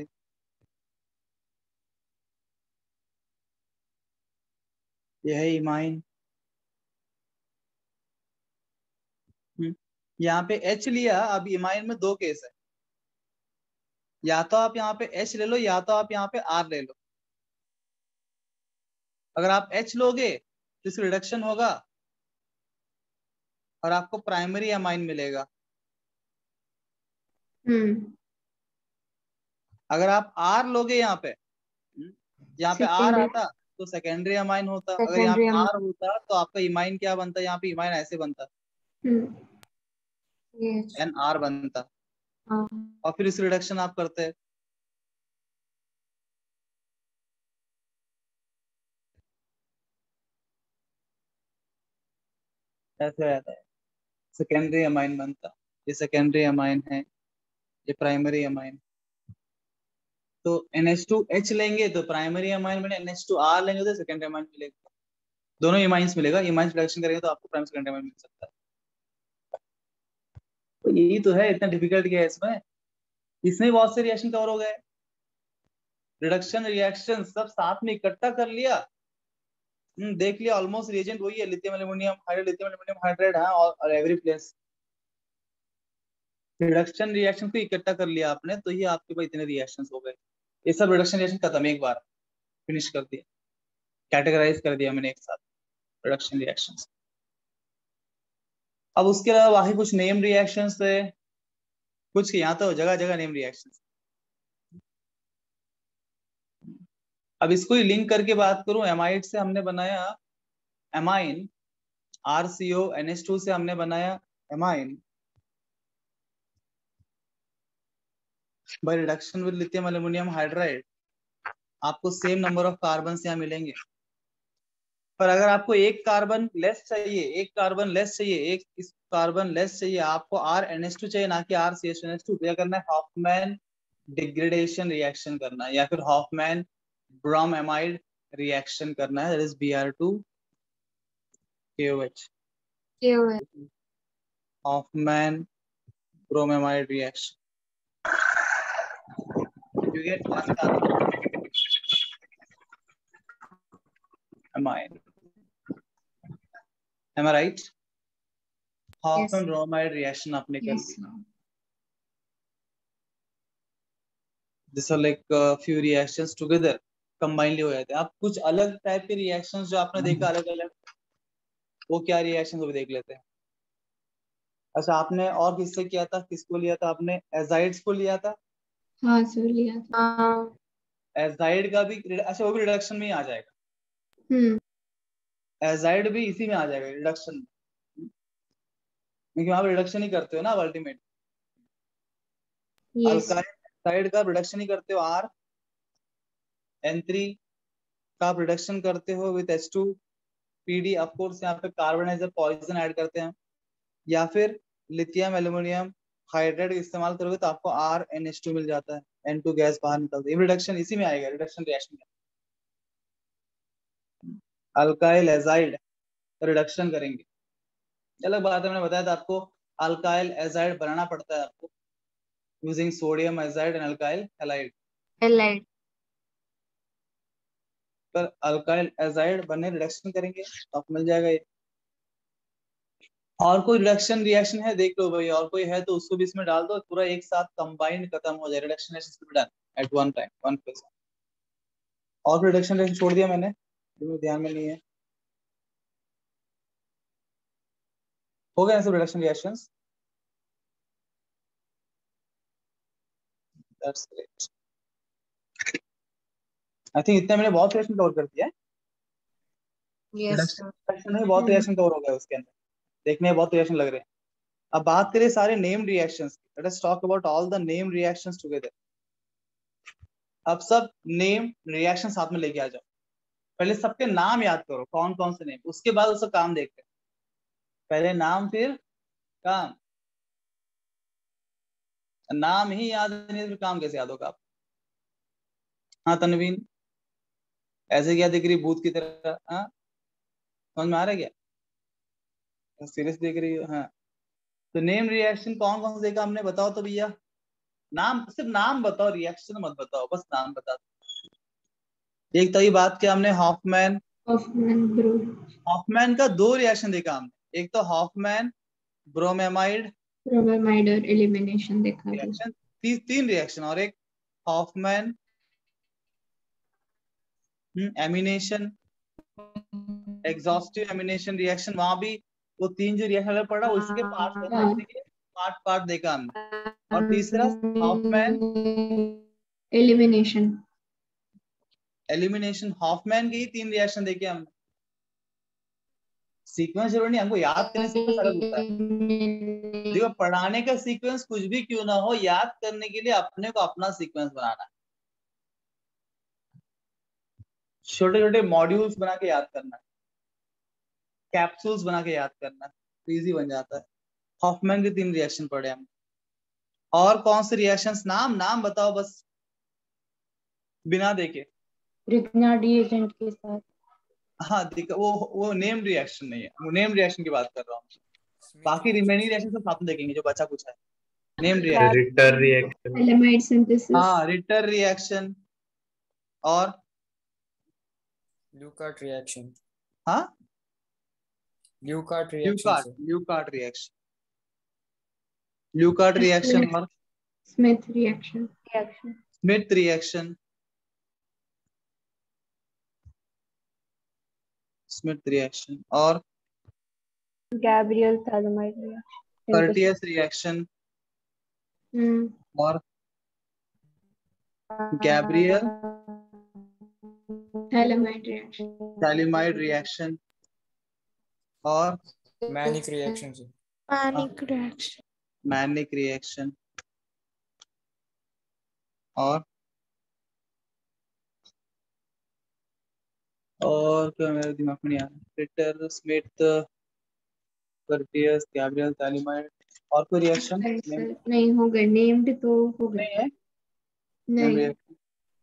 ये है इमाइन। यहाँ पे H लिया, अब इमाइन में दो केस है, या तो आप यहाँ पे H ले लो या तो आप यहाँ पे R ले लो। अगर आप H लोगे तो इसका रिडक्शन होगा और आपको प्राइमरी अमाइन मिलेगा। अगर आप R लोगे यहाँ पे R आता तो सेकेंडरी अमाइन होता, अगर यहाँ पे R होता तो आपका इमाइन क्या बनता? यहाँ पे इमाइन ऐसे बनता, NR बनता, और फिर इस रिडक्शन आप करते हैं। ऐसे रहता है, सेकेंडरी अमाइन बनता। ये सेकेंडरी अमाइन है, ये प्राइमरी अमाइन। तो NH2H लेंगे तो प्राइमरी अमाइन बने, NH2R लेंगे तो सेकेंडरी अमाइन मिलेगा। दोनों इमाइंस मिलेगा, इमाइंस रिडक्शन करेंगे तो आपको प्राइमरी सेकेंडरी अमाइन मिल सकता है। तो यही तो है, इतना डिफिकल्ट क्या है इसमें? इसमें बहुत से रिएक्शन कवर हो गए, रिडक्शन रिएक्शन सब साथ में इकट्ठा कर लिया। देख लिया ऑलमोस्ट रिएजेंट वही है, लिथियम एल्यूमिनियम हाइड्राइड है और एवरी प्लेस। रिडक्शन रिएक्शन को इकट्ठा कर लिया आपने तो ये आपके पास इतने रिएक्शंस हो गए। ये सब रिडक्शन रिएक्शन खत्म, एक बार फिनिश कर दिया, कैटेगराइज कर दिया मैंने एक साथ रिडक्शन रिएक्शंस। अब उसके अलावा बाकी कुछ नेम रिएक्शंस थे, कुछ यहाँ तो जगह जगह नेम रिएक्शंस। अब इसको ही लिंक करके बात करूं, एमाइड से हमने बनाया एमाइन, RCONH2 से हमने बनाया amine, by reduction with lithium aluminium hydride आपको सेम नंबर ऑफ कार्बन यहाँ मिलेंगे। पर अगर आपको एक कार्बन लेस चाहिए, एक कार्बन लेस चाहिए, एक कार्बन लेस चाहिए, आपको RNH2 चाहिए ना कि RCHNH2, तो क्या करना है, हॉफमैन डिग्रेडेशन रिएक्शन करना है, या फिर हॉफमैन ब्रोमामाइड रिएक्शन करना है, that is Br2KOH, KOH. Hoffman bromamide reaction. You get one carbon amine. Am I right? Hoffman bromide reaction आपने कर Yes, Lee. sir. These are like few reactions together, combinedly हो जाते हैं. अब कुछ अलग टाइप के reactions जो आपने देखा अलग अलग, वो क्या reactions वो भी देख लेते हैं. अच्छा, आपने और किससे किया था, किसको लिया था आपने, एजाइड्स को लिया था. हाँ सर लिया था. एजाइड का भी अच्छा वो भी रिडक्शन में ही आ जाएगा. एजाइड भी इसी में आ जाएगा रिडक्शन में, क्योंकि वहां रिडक्शन ही करते हो ना अल्टीमेट. Yes. अल्काइल का रिडक्शन ही करते हो, N3 का रिडक्शन करते हो विद H2PD. ऑफ कोर्स यहाँ पे carbon as a poison add करते हैं, या फिर लिथियम एल्यूमिनियम हाइड्राइड इस्तेमाल करोगे तो आपको RNH2 मिल जाता है, N2 गैस बाहर निकलती है. रिडक्शन इसी में आएगा, रिडक्शन रिएक्शन में अल्काइल एजाइड रिडक्शन करेंगे. अलग बात है, मैंने बताया था आपको अल्काइल एजाइड बनाना पड़ता है आपको using sodium azide and alkyl halide. Halide. पर अल्काइल एजाइड बनने रिडक्शन करेंगे तो आपको मिल जाएगा ये. और कोई रिडक्शन रिएक्शन है देख लो भाई, और कोई है तो उसको भी इसमें डाल दो, पूरा एक साथ कंबाइंड खत्म हो जाए. Reduction reaction done at one time, one place. और रिडक्शन रिएक्शन छोड़ दिया मैंने, जो ध्यान में नहीं है. हो गया सब reduction reactions. That's great. I think इतना मैंने बहुत रिएक्शन कवर कर दिया है. Yes, reduction sir. रिएक्शन में बहुत रिएक्शन कवर हो गया उसके अंदर, देखने में बहुत रिएक्शन लग रहे हैं. अब बात करें सारे नेम रिएक्शंस की. Let us talk about all the name reactions together. अब सब नेम रिएक्शन साथ में लेके आ जाओ. पहले सबके नाम याद करो, कौन कौन से नेम, उसके बाद उसका काम देखते हैं. पहले नाम फिर काम. नाम ही याद नहीं है फिर काम कैसे याद होगा आप. हाँ तनवीन, ऐसे क्या दिख रही भूत की तरह, हाँ समझ में आ रहा है क्या, सीरियस देख रही हो. हाँ तो नेम रिएक्शन कौन कौन से देखा हमने, बताओ तो भैया. नाम, सिर्फ नाम बताओ, रिएक्शन मत बताओ, बस नाम बता दो. एक तो ये बात किया हमने हॉफमैन. Hoffman Brew. हॉफमैन का दो रिएक्शन देखा हमने, एक तो हॉफमैन ब्रोमामाइड Bromamide और elimination देखा था. रिएक्शन, तीन रिएक्शन, और एक Hoffman amination, exhaustive amination reaction. वहां भी वो तीन जो रिएक्शन पड़ा उसके पार्ट समझने के लिए पार्ट पार्ट देखा हमने. और तीसरा हॉफमैन Elimination. एलिमिनेशन. हॉफमैन के ही तीन रिएक्शन देखे हमने. सीक्वेंस जरूरी नहीं, हमको याद करने सीक्वेंस अलग होता है. देखो पढ़ाने का सीक्वेंस कुछ भी क्यों ना हो, याद करने के लिए अपने को अपना सीक्वेंस बनाना है. छोटे छोटे मॉड्यूल्स बना के याद करना है, कैप्सूल्स बना के याद करना है, तो इजी बन जाता है. हॉफमैन के तीन रिएक्शन पढ़े हम. और कौन से रिएक्शंस, नाम बताओ बस बिना देखे. रिग्नाडी एजेंट के साथ. हाँ वो नेम रिएक्शन नहीं है, वो नेम रिएक्शन की बात कर रहा हूँ. बाकी रिमेनिंग रिएक्शन सब साथ में देखेंगे जो बचा कुछ है. Name reaction, Ritter reaction. Elamide synthesis. हाँ रिटर रिएक्शन, और ल्यूकार्ट रिएक्शन. हाँ Leuckart reaction. Leuckart reaction, Leuckart reaction और Smith reaction. Smith reaction. Smith reaction और Gabriel phthalimide reaction. Curtius reaction और Gabriel Thalamide reaction. Phthalimide reaction और Mannich reaction से panic reaction. Mannich reaction और क्या मेरे दिमाग में नहीं आ रहा। Ritter, Smith, Curtius, Gabriel, phthalimide और कोई रिएक्शन नहीं हो गए, नेम्ड तो हो गए। नहीं है? नहीं।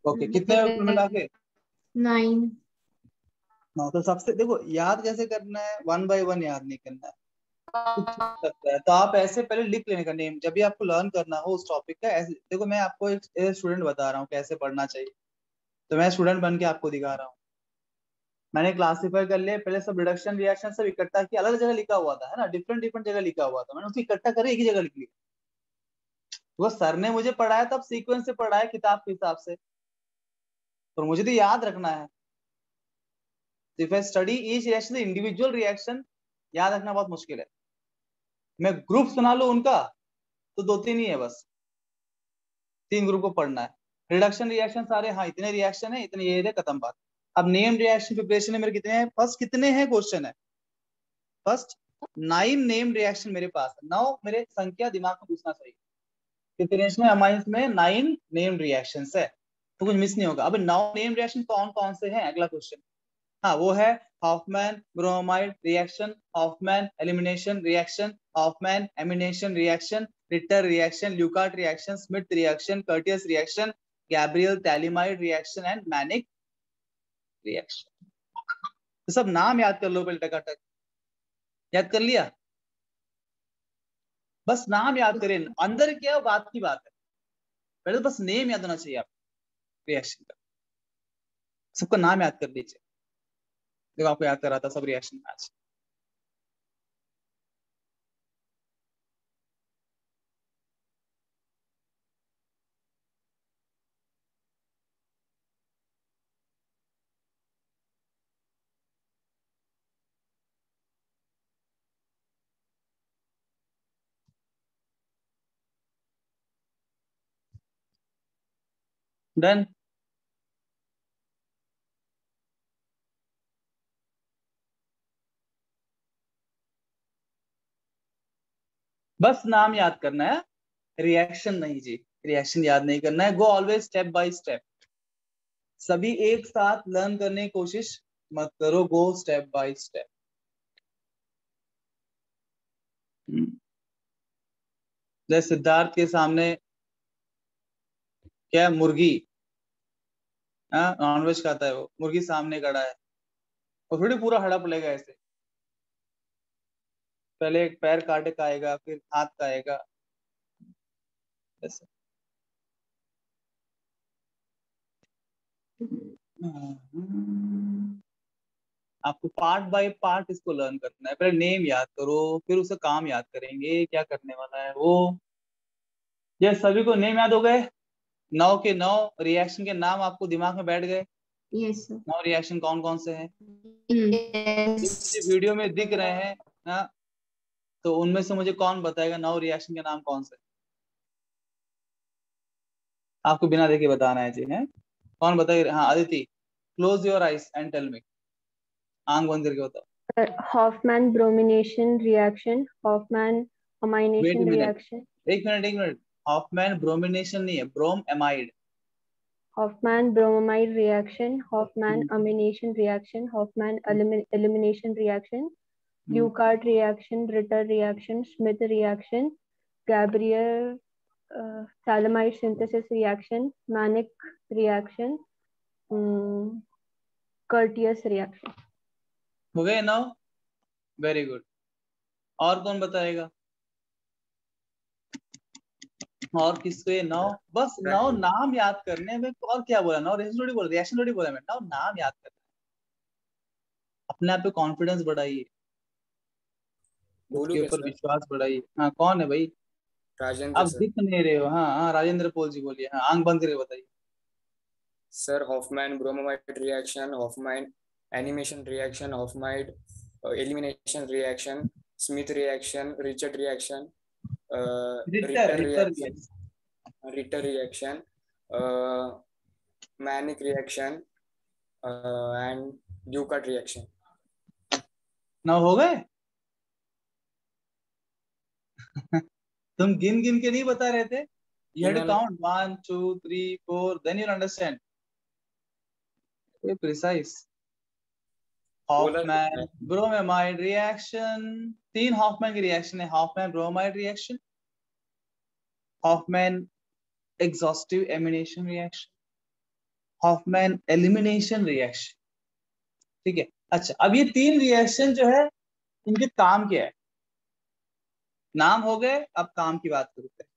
ओके, कितने हैं कुल मिला के? 9। तो सबसे देखो याद कैसे करना है, 1 by 1 याद नहीं करना है, कुछ छूट सकता है। तो आप ऐसे पहले लिख लेने का नेम, जब भी आपको लर्न करना हो उस टॉपिक का। ऐसे देखो, मैं आपको एक स्टूडेंट बता रहा हूँ कैसे पढ़ना चाहिए, तो मैं स्टूडेंट बन के आपको दिखा रहा हूँ। मैंने क्लासिफाई कर लिया, पहले सब रिडक्शन रिएक्शन सब इकट्ठा किया, अलग जगह लिखा हुआ था, है ना, डिफरेंट डिफरेंट जगह लिखा हुआ था, मैंने उसको इकट्ठा कर एक ही जगह लिख लिया। वो सर ने मुझे पढ़ाया तब सीक्वेंस से पढ़ाया किताब के हिसाब से, तो मुझे तो याद रखना है। If I study each reaction, individual reaction याद रखना बहुत मुश्किल है। मैं ग्रुप्स बना लूं उनका तो 2-3 ही है, बस 3 ग्रुप को पढ़ना है। रिडक्शन रिएक्शन सारे, हाँ इतने रिएक्शन है, इतने ये खत्म बात। अब नेम रिएक्शन प्रिपरेशन में मेरे कितने हैं? फर्स्ट कितने हैं क्वेश्चन है, फर्स्ट 9 नेम रिएक्शन मेरे पास है। 9 मेरे संख्या दिमाग में पूछना चाहिए। प्रिपरेशन अमाइंस में 9 नेम रिएक्शन है, तो कुछ मिस नहीं होगा। अब 9 नेम रिएक्शन कौन कौन से हैं, अगला क्वेश्चन। हाँ, वो है Hoffmann bromide reaction, Hoffmann elimination reaction, Hofmann amination reaction, Ritter reaction, Leuckart reaction, Smith reaction, Curtius reaction, Gabriel phthalimide reaction and Mannich reaction. तो सब नाम याद कर लो पहले, टकाटक याद कर लिया, बस नाम याद करें, अंदर क्या बात की बात है, पहले तो बस नेम याद होना चाहिए आप रिएक्शन का, सबका नाम याद कर लीजिए। देखो आपको याद कर रहा था सब रिएक्शन मैच। डन। बस नाम याद करना है, रिएक्शन नहीं जी, रिएक्शन याद नहीं करना है। गो ऑलवेज स्टेप बाय स्टेप, सभी एक साथ लर्न करने की कोशिश मत करो, गो स्टेप बाय स्टेप। जैसे सिद्धार्थ के सामने क्या है, मुर्गी, नॉनवेज खाता है वो, मुर्गी सामने खड़ा है, वो थोड़ी पूरा हड़प लेगा ऐसे, पहले एक पैर काटे का आएगा, फिर हाथ का आएगा ऐसे। आपको पार्ट बाय पार्ट इसको लर्न करना है, पहले नेम याद करो, फिर उसे काम याद करेंगे क्या करने वाला है वो। ये सभी को नेम याद हो गए, 9 के 9 रिएक्शन के नाम आपको दिमाग में बैठ गए। Yes sir. 9 रिएक्शन कौन कौन से हैं यस। वीडियो में दिख रहे हैं ना, तो उनमें से मुझे कौन बताएगा 9 रिएक्शन के नाम कौन से? आपको बिना देखे बताना है जी, है कौन बताएगा? हाँ Aditi, close your eyes and tell me, आंख बंद करके बताओ। Hoffman bromination reaction, Hoffman wait amination minute, reaction, एक मिनट, हॉफमैन ब्रोमिनेशन नहीं है, bromamide. Hoffman bromamide reaction, Hoffman amination reaction, Hoffman elimination reaction, Leucard reaction, Ritter reaction, Smith reaction, Gabriel Thalamide synthesis reaction, Manic reaction, Curtius reaction. हो गए 9? Very good. और कौन बताएगा? और किसको? 9 बस 9 नाम याद करने में, और क्या बोला? 9 रिएक्शन थोड़ी बोला, रिएक्शन थोड़ी बोला मैं, 9 नाम याद करना, अपने आप पे कॉन्फिडेंस बढ़ाइए, उसके ऊपर विश्वास बढ़ाइए। हाँ कौन है भाई? राजेंद्र आप सर। दिख नहीं रहे हो। हाँ राजेंद्र पोल जी बोलिए, हाँ आंख बंद करके बताइए। Sir Hoffman bromide reaction, Hoffman animation reaction, Hoffmann elimination reaction, Smith reaction, Richard reaction, Ritter reaction, Mannich reaction, and Ducat reaction. ना हो गए? तुम गिन गिन के नहीं बता रहे थे? You had to count 1, 2, 3, 4, then you'll understand. Very precise. Hoffman bromide reaction, 3 Hoffman की रिएक्शन है. Hoffmann bromide reaction, Hoffman exhaustive elimination reaction, Hoffmann elimination reaction. ठीक है. अच्छा, अब ये 3 रिएक्शन जो है इनके काम क्या है? नाम हो गए, अब काम की बात करते हैं.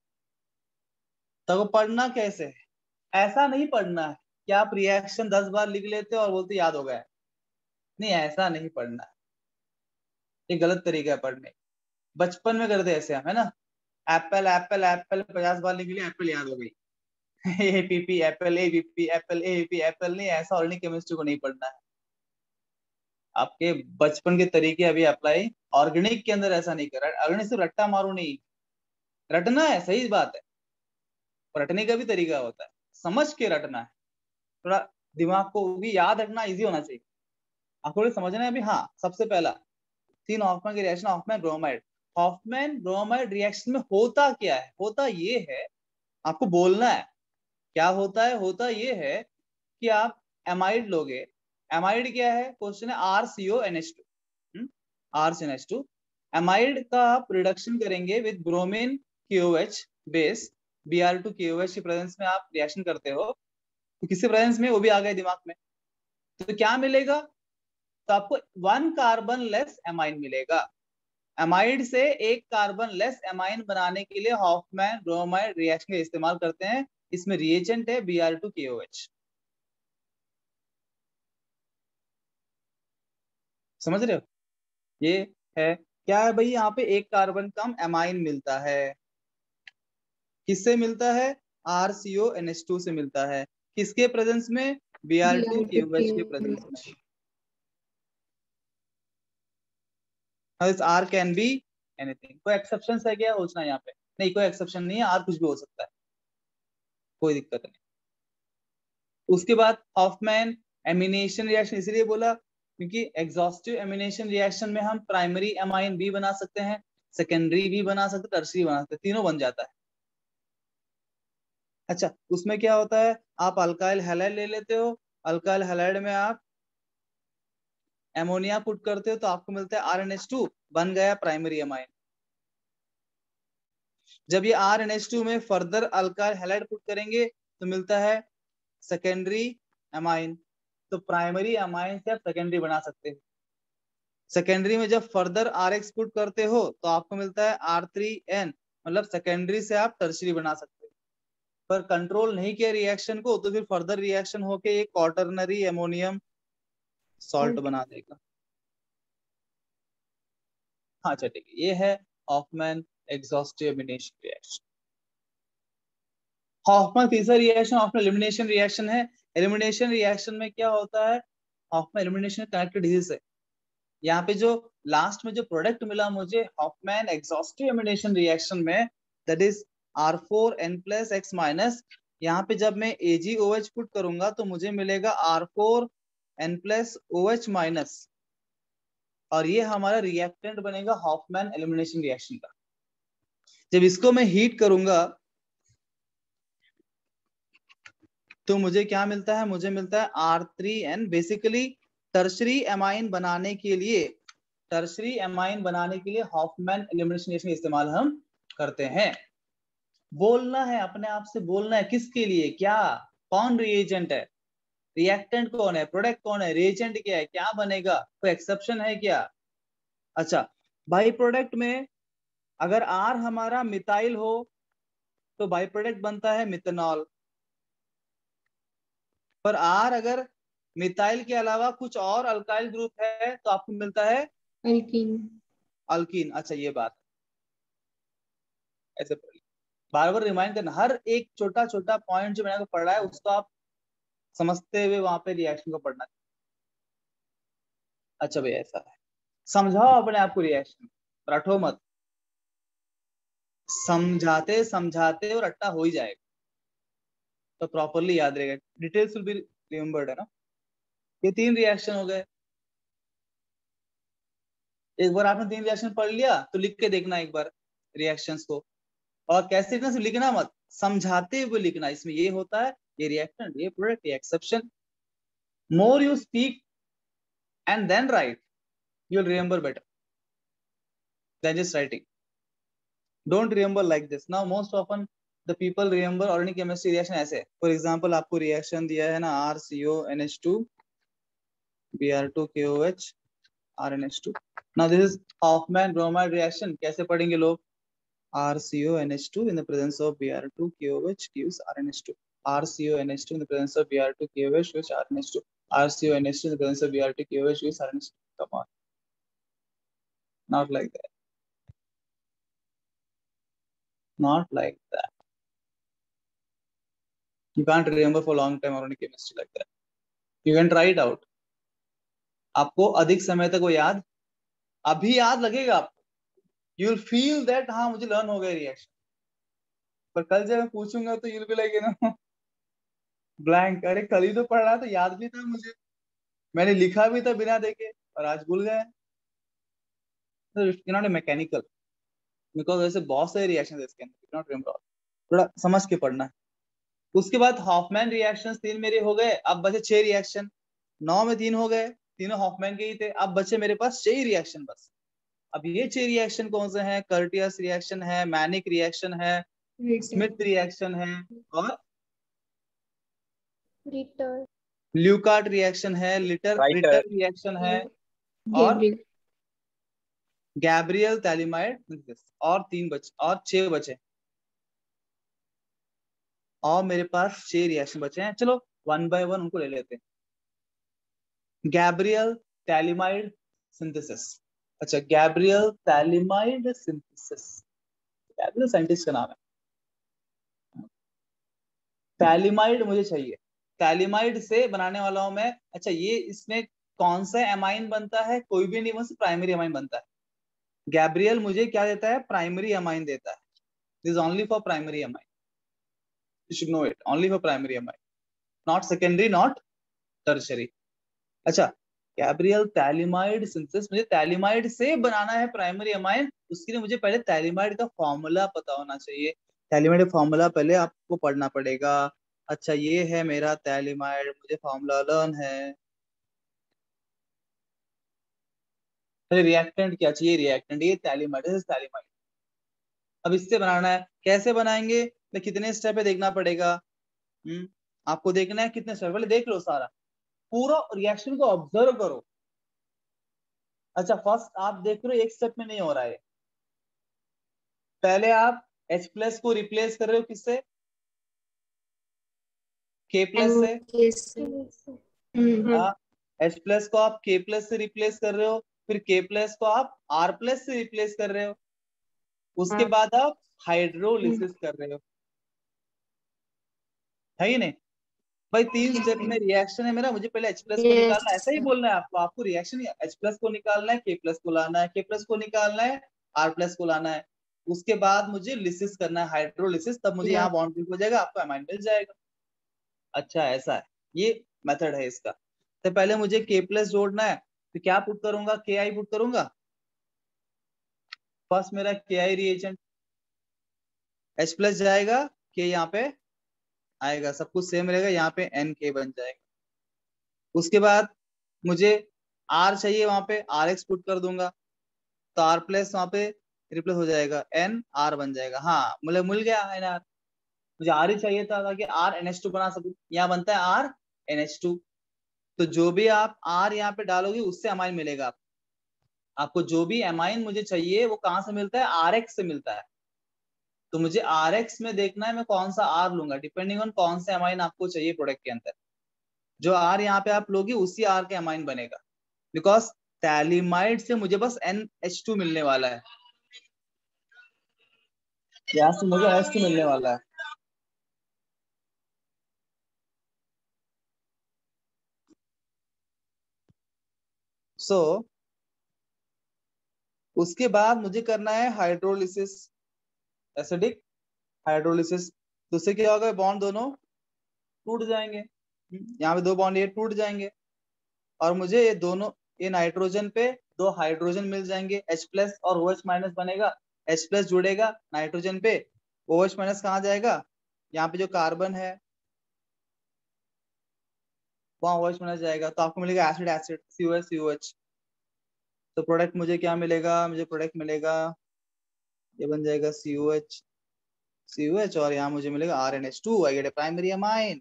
तो पढ़ना कैसे है? ऐसा नहीं पढ़ना है कि आप रिएक्शन 10 बार लिख लेते हो और बोलते याद हो गया. नहीं, ऐसा नहीं पढ़ना है. ये गलत तरीका है पढ़ने. बचपन में करते ऐसे हम, है ना? एप्पल एप्पल एप्पल 50 बार लिख लिया, एप्पल याद हो गई. APP Apple, ABP Apple, ABP Apple. नहीं, ऐसा ऑर्गेनिक केमिस्ट्री को नहीं पढ़ना है. आपके बचपन के तरीके अभी अप्लाई ऑर्गेनिक के अंदर ऐसा नहीं कर रहा. ऑर्गेनिक सिर्फ रट्टा मारो नहीं, रटना है, सही बात है. रटने का भी तरीका होता है, समझ के रटना है. थोड़ा दिमाग को भी याद रखना इजी होना चाहिए. आपको समझना है अभी. हाँ, सबसे पहला 3 हॉफमैन की reaction, Hoffmann bromide. Hoffmann bromide reaction में होता क्या है? होता ये है, आपको बोलना है क्या होता है. होता ये है कि आप एमाइड लोगे. एमाइड क्या है? क्वेश्चन है RCONH2. RCONH2 एमाइड का आप रिडक्शन करेंगे with bromine KOH base Br2 KOH की प्रेजेंस में आप रिएक्शन करते हो. तो किसी प्रेजेंस में, वो भी आ गए दिमाग में. तो क्या मिलेगा? तो आपको 1 कार्बन लेस एमाइन मिलेगा. एमाइड से 1 कार्बन लेस एमाइन बनाने के लिए हॉफमैन ब्रोमाइड रिएक्शन का इस्तेमाल करते हैं. इसमें रिएजेंट है Br2 KOH. समझ रहे हो? ये है क्या है भाई? यहाँ पे 1 कार्बन कम एमाइन मिलता है. किससे मिलता है? RCONH2 से मिलता है. किसके प्रेजेंस में? Br2 KOH के प्रेजेंस में. R can be anything. कोई एक्सेप्शन है क्या? सोचना यहाँ पे. नहीं, कोई एक्सेप्शन नहीं है. R कुछ भी हो सकता है, कोई दिक्कत नहीं. उसके बाद हॉफमैन एमिनेशन रिएक्शन इसलिए बोला क्योंकि एग्जॉस्टिव एमिनेशन रिएक्शन में हम प्राइमरी एमाइन भी बना सकते हैं, सेकेंडरी भी बना सकते हैं, टर्शरी बना सकते हैं. तीनों बन जाता है. अच्छा, उसमें क्या होता है? आप अल्काइल हैलाइड ले लेते हो. अल्काइल हैलाइड में आप एमोनिया पुट करते हो तो आपको मिलता है RNH2. बन गया प्राइमरी एमाइन. जब ये RNH2 में फर्दर अल्काइल हैलाइड पुट करेंगे तो मिलता है सेकेंडरी एमाइन. तो प्राइमरी एमाइन से आप सेकेंडरी बना सकते हैं. सेकेंडरी में जब फर्दर RX पुट करते हो तो आपको मिलता है R3N. मतलब सेकेंडरी से आप टर्शरी बना सकते हैं. पर कंट्रोल नहीं किया रिएक्शन को तो फिर फर्दर रिएक्शन होके एक क्वार्टरनरी एमोनियम सॉल्ट बना देगा. हाँ, अच्छा ठीक है. ये है Hoffman exhaustive elimination reaction. Hoffman तीसरा रिएक्शन हॉफमैन एलिमिनेशन रिएक्शन है. एलिमिनेशन रिएक्शन में क्या होता है? हॉफमैन एलिमिनेशन कनेक्टेड डिजीज है. यहाँ पे जो लास्ट में जो प्रोडक्ट मिला मुझे हॉफमैन एग्जॉस्टिव एलिमिनेशन रिएक्शन में, दैट इज R4N+X-. यहाँ पे जब मैं AgOH पुट करूंगा तो मुझे मिलेगा R4N+OH-. और ये हमारा रिएक्टेंट बनेगा हॉफमैन एलिमिनेशन रिएक्शन का. जब इसको मैं हीट करूंगा तो मुझे क्या मिलता है? मुझे मिलता है R3N. बेसिकली टर्शरी एमाइन बनाने के लिए हॉफमैन एलिमिनेशन रिएक्शन इस्तेमाल हम करते हैं. बोलना है, अपने आप से बोलना है. किसके लिए? क्या? कौन रिएजेंट है? रिएक्टेंट कौन है? प्रोडक्ट कौन है? रिएजेंट क्या है? क्या बनेगा? कोई एक्सेप्शन है क्या? अच्छा, बाई प्रोडक्ट में अगर R हमारा मिथाइल हो तो बाई प्रोडक्ट बनता है मिथेनॉल. पर R अगर मिथाइल के अलावा कुछ और अल्काइल ग्रुप है तो आपको मिलता है अल्कीन. अच्छा, ये बात ऐसे बार बार रिमाइंड करना. हर एक छोटा छोटा पॉइंट जो मैंने आपको पढ़ा है उसको आप समझते हुए वहां पे रिएक्शन को पढ़ना. अच्छा भाई, ऐसा है. समझाओ अपने आप को रिएक्शन, रटो मत. समझाते समझाते और रट्टा हो ही जाएगा तो प्रॉपरली याद रहेगा. डिटेल्स विल बी रिमेंबर्ड, है ना? ये 3 रिएक्शन हो गए। एक बार आपने 3 रिएक्शन पढ़ लिया तो लिख के देखना एक बार रिएक्शंस को, और कैसे लिखना, सिर्फ लिखना मत, समझाते हुए लिखना। इसमें ये होता है, ये रिएक्शन, ये प्रोडक्ट, ये exception. More you speak and then write, you'll remember better than just writing. Don't remember like this. Now most often the people remember organic chemistry reaction ऐसे। For example आपको reaction दिया है ना, RCONH2 Br2KOH RNH2। Now this is Hoffman bromide reaction। कैसे पढ़ेंगे लोग? RCONH2 in the presence of Br2KOH gives RNH2। RCONH2 in the presence of Br2KOH gives RNH2। RCONH2 in the presence of Br2KOH gives RNH2। Come on, not like that, not like that. You can't remember for a long time organic chemistry like that. You can try it out. आपको अधिक समय तक वो याद, अभी याद लगेगा आपको, you will feel that हाँ मुझे लर्न हो गया रिएक्शन, पर कल जब मैं पूछूंगा तो you'll be like, you know, blank। अरे कल ही तो पढ़ा तो याद भी था मुझे, मैंने लिखा भी था बिना देखे, और आज भूल गए। तो नॉट मैकेनिकल, बिकॉज वैसे बहुत सारे रिएक्शन इसके अंदर, नॉट रिमेंबर, थोड़ा समझ के पढ़ना है। उसके बाद हॉफमैन रिएक्शंस 3 मेरे हो गए, अब बचे 6 रिएक्शन। 9 में 3 हो गए, तीनों हॉफमैन के ही थे, अब बचे मेरे पास 6 रिएक्शन बस। अब ये 6 रिएक्शन कौन से हैं? कर्टियस रिएक्शन है, मैनिक रिएक्शन है, स्मिथ रिएक्शन है, और ल्यूकार्ट रिएक्शन है, रिटर रिएक्शन है, और गैब्रियल थैलिमाइड सिंथेसिस, और 3 बचे, और 6 बचे, और मेरे पास 6 रिएक्शन बचे हैं। चलो 1 बाय 1 उनको ले लेते हैं। Gabriel phthalimide synthesis. अच्छा, Gabriel phthalimide synthesis, Gabriel scientist का नाम है। थैलिमाइड मुझे चाहिए, थैलिमाइड से बनाने वाला हूं मैं। अच्छा, ये इसमें कौन सा एमाइन बनता है? कोई भी नहीं, बस प्राइमरी एमाइन बनता है। गैब्रियल मुझे क्या देता है? प्राइमरी एमाइन देता है। This is only for primary amine, you should know it, only for primary amine, not secondary, not tertiary। अच्छा, गैब्रियल थैलिमाइड सिंथेसिस, मुझे थैलिमाइड से बनाना है प्राइमरी अमाइन, उसके लिए मुझे पहले थैलिमाइड का फॉर्मूला पता होना चाहिए। थैलिमाइड का फॉर्मूला पहले आपको पढ़ना पड़ेगा। अच्छा, ये है मेरा थैलिमाइड, मुझे फॉर्मूला लर्न है। रिएक्टेंट क्या चाहिए? रिएक्टेंट, ये थैलिमाइड, थैलिमाइड। अब इससे बनाना है, कैसे बनाएंगे? तो कितने स्टेप है देखना पड़ेगा। आपको देखना है कितने स्टेप, पहले देख लो सारा, पूरा रिएक्शन को ऑब्जर्व करो। अच्छा, फर्स्ट आप देख रहे हो एक स्टेप में नहीं हो रहा है। पहले आप H+ को रिप्लेस कर रहे हो किससे? K+ से। H+ को आप K+ से रिप्लेस कर रहे हो, फिर K+ को आप R+ से रिप्लेस कर रहे हो, उसके बाद आप हाइड्रोलिसिस कर रहे हो, है ही नहीं भाई? 3 स्टेप में रिएक्शन है मेरा, मुझे पहले H+ को निकालना है, ऐसा ही बोलना है आपको। आपको रिएक्शन H+ को निकालना है, K+ को लाना है, K+ को निकालना है, R+ को लाना है, उसके बाद मुझे लिसिस करना है, हाइड्रोलिसिस, तब मुझे यहाँ बॉन्ड हो जाएगा, आपको अमाइन मिल जाएगा। अच्छा, ऐसा है, ये मेथड है इसका। तो पहले मुझे K+ जोड़ना है, तो क्या पुट करूंगा? Ki पुट करूंगा। फर्स्ट मेरा Ki रिएजेंट, H+ जाएगा, K यहाँ पे आएगा, सब कुछ सेम रहेगा, यहाँ पे NK बन जाएगा। उसके बाद मुझे R चाहिए, वहां पे RX पुट कर दूंगा, तो R+ वहां पे रिप्लेस हो जाएगा, NR बन जाएगा। हाँ, मुझे मिल गया NR। मुझे R ही चाहिए था ताकि RNH2 बना सकूं, यहाँ बनता है RNH2। तो जो भी आप R यहाँ पे डालोगे उससे अमाइन मिलेगा आपको जो भी अमाइन मुझे चाहिए वो कहाँ से मिलता है? RX से मिलता है। तो मुझे RX में देखना है मैं कौन सा R लूंगा, डिपेंडिंग ऑन कौन से अमाइन आपको चाहिए प्रोडक्ट के अंदर। जो R यहाँ पे आप लोगे उसी R के अमाइन बनेगा, बिकॉज थैलिमाइड से मुझे बस NH2 मिलने वाला है, यहाँ से मुझे NH2 मिलने वाला है। सो उसके बाद मुझे करना है हाइड्रोलिसिस, एसिडिक हाइड्रोलिसिस। तो उससे क्या होगा? बॉन्ड दोनों टूट जाएंगे, यहाँ पे 2 बॉन्ड ये टूट जाएंगे, और मुझे ये दोनों, ये नाइट्रोजन पे 2 हाइड्रोजन मिल जाएंगे, H+ और OH- बनेगा, H+ जुड़ेगा नाइट्रोजन पे, OH- कहाँ जाएगा, यहाँ पे जो कार्बन है वहाँ OH- जाएगा, तो आपको मिलेगा एसिड एसिड COH COH। तो प्रोडक्ट मुझे क्या मिलेगा, मुझे प्रोडक्ट मिलेगा, ये बन जाएगा COH COH, और यहाँ मुझे मिलेगा RNH2, I get A primary amine,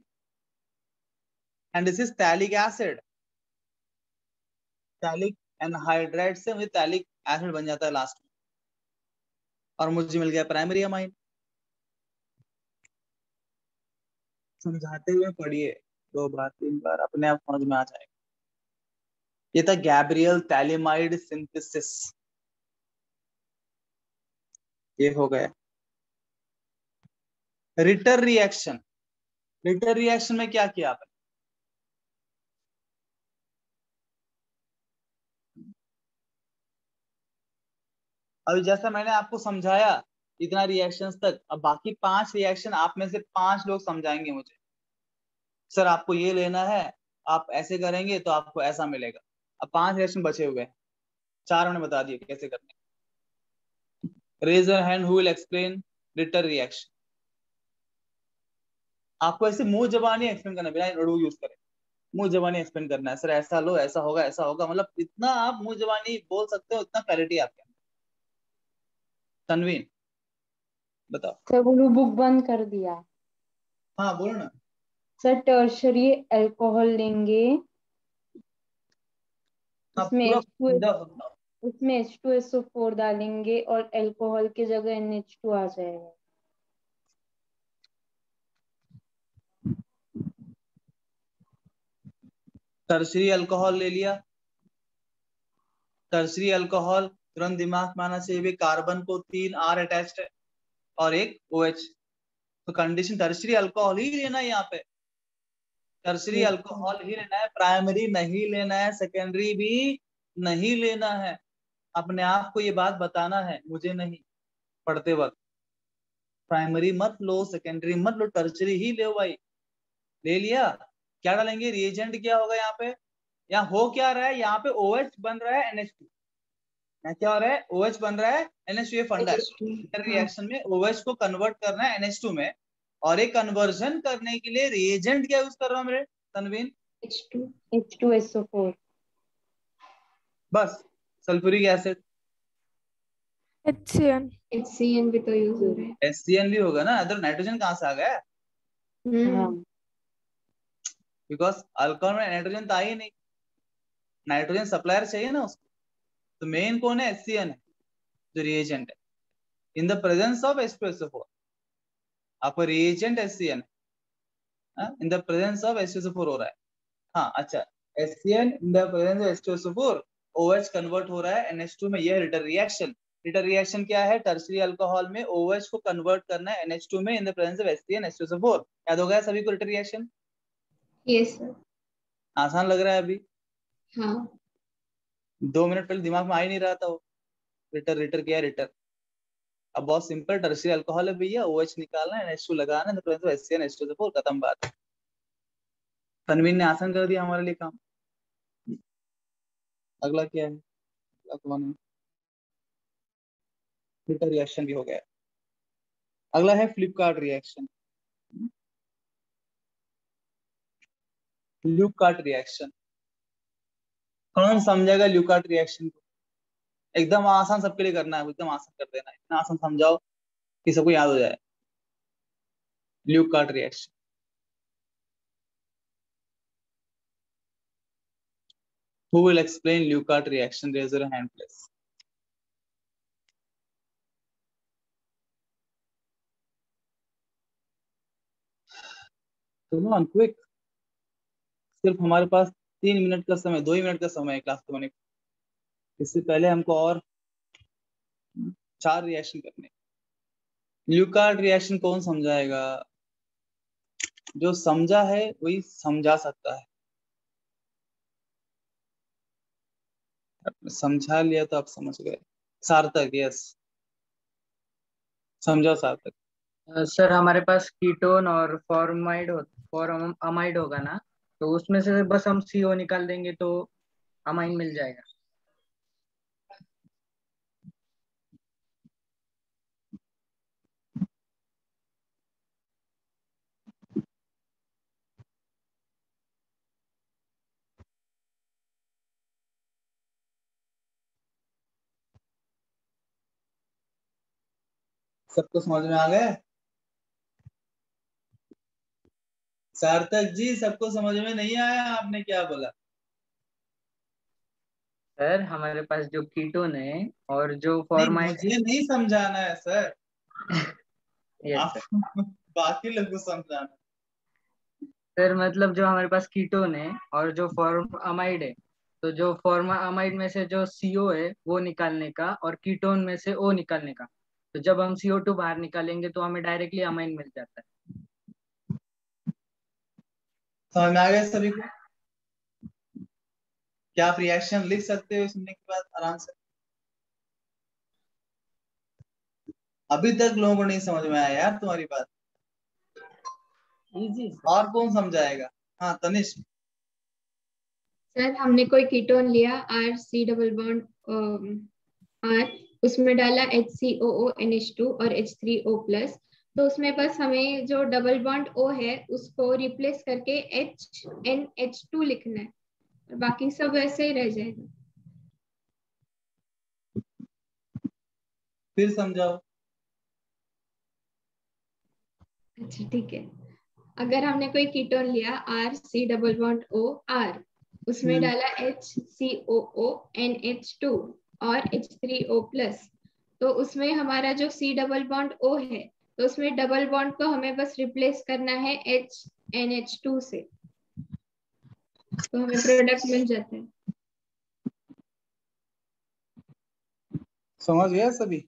and this is italic acid. Italic anhydride से मुझे टैलिक एसिड बन जाता है लास्ट में, और मुझे मिल गया प्राइमरी अमाइन। समझाते हुए पढ़िए 2 बार 3 बार, अपने आप समझ में आ जाएगा। ये था गैब्रियल थैलिमाइड सिंथेसिस, ये हो गया। रिटर रिएक्शन, रिटर रिएक्शन में क्या किया आपने, अभी जैसा मैंने आपको समझाया इतना रिएक्शंस तक, अब बाकी 5 रिएक्शन आप में से 5 लोग समझाएंगे मुझे, सर आपको ये लेना है, आप ऐसे करेंगे तो आपको ऐसा मिलेगा। अब 5 रिएक्शन बचे हुए हैं, 4 मैंने बता दिए कैसे करने। Raise your hand who will explain Ritter reaction. आपको ऐसे मुंह जबानी एक्सप्लेन करना, बिना रू यूज करें, मुंह जबानी एक्सप्लेन करना है, सर ऐसा लो ऐसा होगा, मतलब इतना आप मुंह जबानी बोल सकते हो, इतना क्लैरिटी आपके अंदर। तनवीन बताओ। सर वो बुक बंद कर दिया। हाँ बोलो ना। सर टर्शरी अल्कोहल लेंगे, हाँ उसमें पूरा H2 बताओ। उसमें H2SO4 डालेंगे और अल्कोहल की जगह NH2 आ जाएगा। टर्शरी अल्कोहल ले लिया, टर्शरी अल्कोहल तुरंत दिमाग में आना चाहिए, कार्बन को 3 R अटैच्ड है और एक OH, तो कंडीशन टर्शरी अल्कोहल ही लेना है यहाँ पे, टर्शरी Yes, sir. अल्कोहल ही लेना है, प्राइमरी नहीं लेना है, सेकेंडरी भी नहीं लेना है। अपने आप को ये बात बताना है, मुझे नहीं, पढ़ते वक्त प्राइमरी मत लो, सेकेंडरी मत लो, टर्शरी ही लो भाई। ले लिया, क्या डालेंगे, रिएजेंट क्या होगा यहाँ पे, यहाँ हो क्या रहा है, यहाँ पे OH बन रहा है NH2, यहाँ क्या हो रहा है, OH बन रहा है NH2, ये फंडा है। H2 रिएक्शन में OH को कन्वर्ट करना है NH2 में, और एक कन्वर्जन करने के लिए रिएजेंट क्या यूज कर रहा हूँ मेरे तनवीन, H2 H2SO4। बस सल्फ्यूरिक एसिड, HCN. HCN भी तो यूज हो रहा है। HCN भी होगा ना, अदर नाइट्रोजन कहाँ से आ गया, हाँ बिकॉज अल्कोहल में नाइट्रोजन तो आ ही नहीं, नाइट्रोजन सप्लायर चाहिए ना उसको, तो मेन कौन है, HCN है जो रिएजेंट है, इन द प्रेजेंस ऑफ H2SO4, आपका रिएजेंट HCN है, इन द प्रेजेंस ऑफ H2SO4 हो रहा है। हाँ अच्छा, HCN in the presence of H2SO4, OH convert हो रहा है NH2 में, यह रिटर रिएक्शन। रिटर रिएक्शन क्या है, टर्शरी अल्कोहल में OH को कन्वर्ट करना है NH2 में इन the presence of HCN H2SO4। याद हो गया सभी को रिटर रिएक्शन, यस सर। आसान लग रहा है अभी, हाँ 2 मिनट पहले दिमाग में आ ही नहीं रहा था वो, रिटर रिटर क्या है रिटर। अब बहुत सिंपल, टर्शरी अल्कोहल है भैया, OH निकालना है, NH2 लगाना है, इन the presence of HCN H2SO4, खत्म बात। तनवीन ने आसान कर दिया हमारे लिए काम। अगला क्या है, अगला कौन है, रिटर रिएक्शन भी हो गया। अगला है फ्लिपकार्ट रिएक्शन, ल्यूकार्ट रिएक्शन। कौन समझेगा ल्यूकार्ट रिएक्शन को, एकदम आसान सबके लिए करना है, एकदम आसान कर देना है, इतना आसान समझाओ कि सबको याद हो जाए। ल्यूकार्ट reaction, who will explain Leucard reaction, raise your hand please। come on quick, सिर्फ हमारे पास 3 मिनट का समय, 2 ही मिनट का समय है क्लास होने का, इससे पहले हमको और 4 रिएक्शन करने। ल्यूकार्ट रिएक्शन कौन समझाएगा, जो समझा है वही समझा सकता है, समझा लिया तो आप समझ गए। सार्थक, यस समझाओ सार्थक। सर हमारे पास कीटोन और फॉर्माइड फॉर्मामाइड होगा ना। तो उसमें से बस हम CO निकाल देंगे तो अमाइन मिल जाएगा। सबको समझ में आ गया? सार्थक जी, सबको समझ में नहीं आया? आपने क्या बोला? सर हमारे पास जो कीटोन है और जो नहीं, फॉर्माइड मुझे नहीं समझाना है सर, यस आप सर। बाकी लोग को समझाना। सर मतलब जो हमारे पास कीटोन है और जो फॉर्मामाइड है, तो जो फॉर्मामाइड में से जो CO है वो निकालने का और कीटोन में से O निकालने का। तो जब हम CO2 बाहर निकालेंगे तो हमें डायरेक्टली अमाइन मिल जाता है। समझ में आ गया सभी को? क्या आप रिएक्शन लिख सकते हो सुनने के बाद आराम से? अभी तक लोगों को नहीं समझ में आया यार तुम्हारी बात। इजी और कौन समझाएगा? हाँ तनिष्क। सर हमने कोई कीटोन लिया RC डबल बॉन्ड R, उसमें डाला HCOONH2 और H3O प्लस, तो उसमें बस हमें जो डबल बॉन्ड O है उसको रिप्लेस करके HNH2 लिखना है और बाकी सब वैसे ही रह जाएगा। फिर समझाओ। अच्छा ठीक है, अगर हमने कोई कीटोन लिया RC double bond O R, उसमें डाला HCOONH2 और H3O प्लस, तो उसमें हमारा जो C डबल बॉन्ड O है, तो उसमें डबल बॉन्ड को हमें बस रिप्लेस करना है HNH2 से, तो हमें प्रोडक्ट मिल जाता है। समझ गया सभी?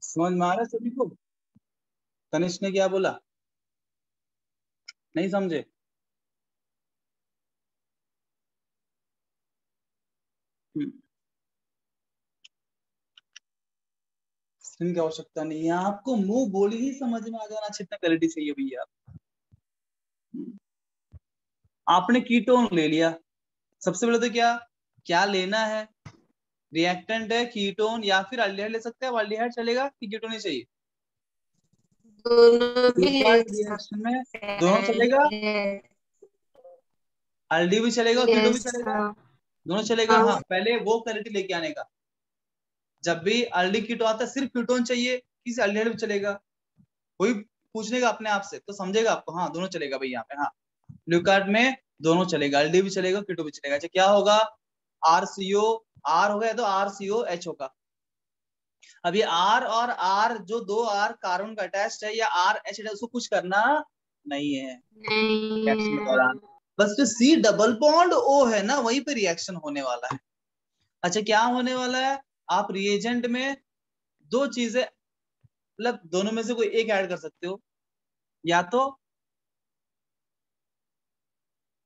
समझ में आ रहा है सभी को? तनिष्क ने क्या बोला? नहीं समझे? स्क्रीन की आवश्यकता नहीं है आपको, मुंह बोली ही समझ में आ जाना जितना क्लैरिटी चाहिए भैया। आपने कीटोन ले लिया, सबसे पहले तो क्या क्या लेना है? रिएक्टेंट है कीटोन या फिर अल्डिहाइड ले सकते हैं? अल्डिहाइड चलेगा कि कीटोन ही चाहिए? दोनों भी ले रिएक्शन में दोनों चलेगा, अल्डी भी चलेगा और कीटो भी चलेगा, दोनों चलेगा। हाँ पहले वो क्लैरिटी लेके आने का, जब भी अल्डी कीटो आता है सिर्फ कीटोन चाहिए किसी अल्डिहाइड भी चलेगा, कोई पूछने का अपने आप से तो समझेगा आपको। हाँ दोनों चलेगा भाई यहाँ पे। हाँ ल्यूकार्ड में दोनों चलेगा, अल्डी भी चलेगा कीटो भी चलेगा। अच्छा क्या होगा? RCO R होगा या तो RCOH होगा। अब ये R और R जो दो R कार्बन का अटैच्ड है या RH है, उसको कुछ करना नहीं है रिएक्शन के दौरान, बस जो C डबल बॉन्ड O है ना वहीं पे रिएक्शन होने वाला है। अच्छा क्या होने वाला है? आप रिएजेंट में दो चीजें, मतलब दोनों में से कोई एक ऐड कर सकते हो, या तो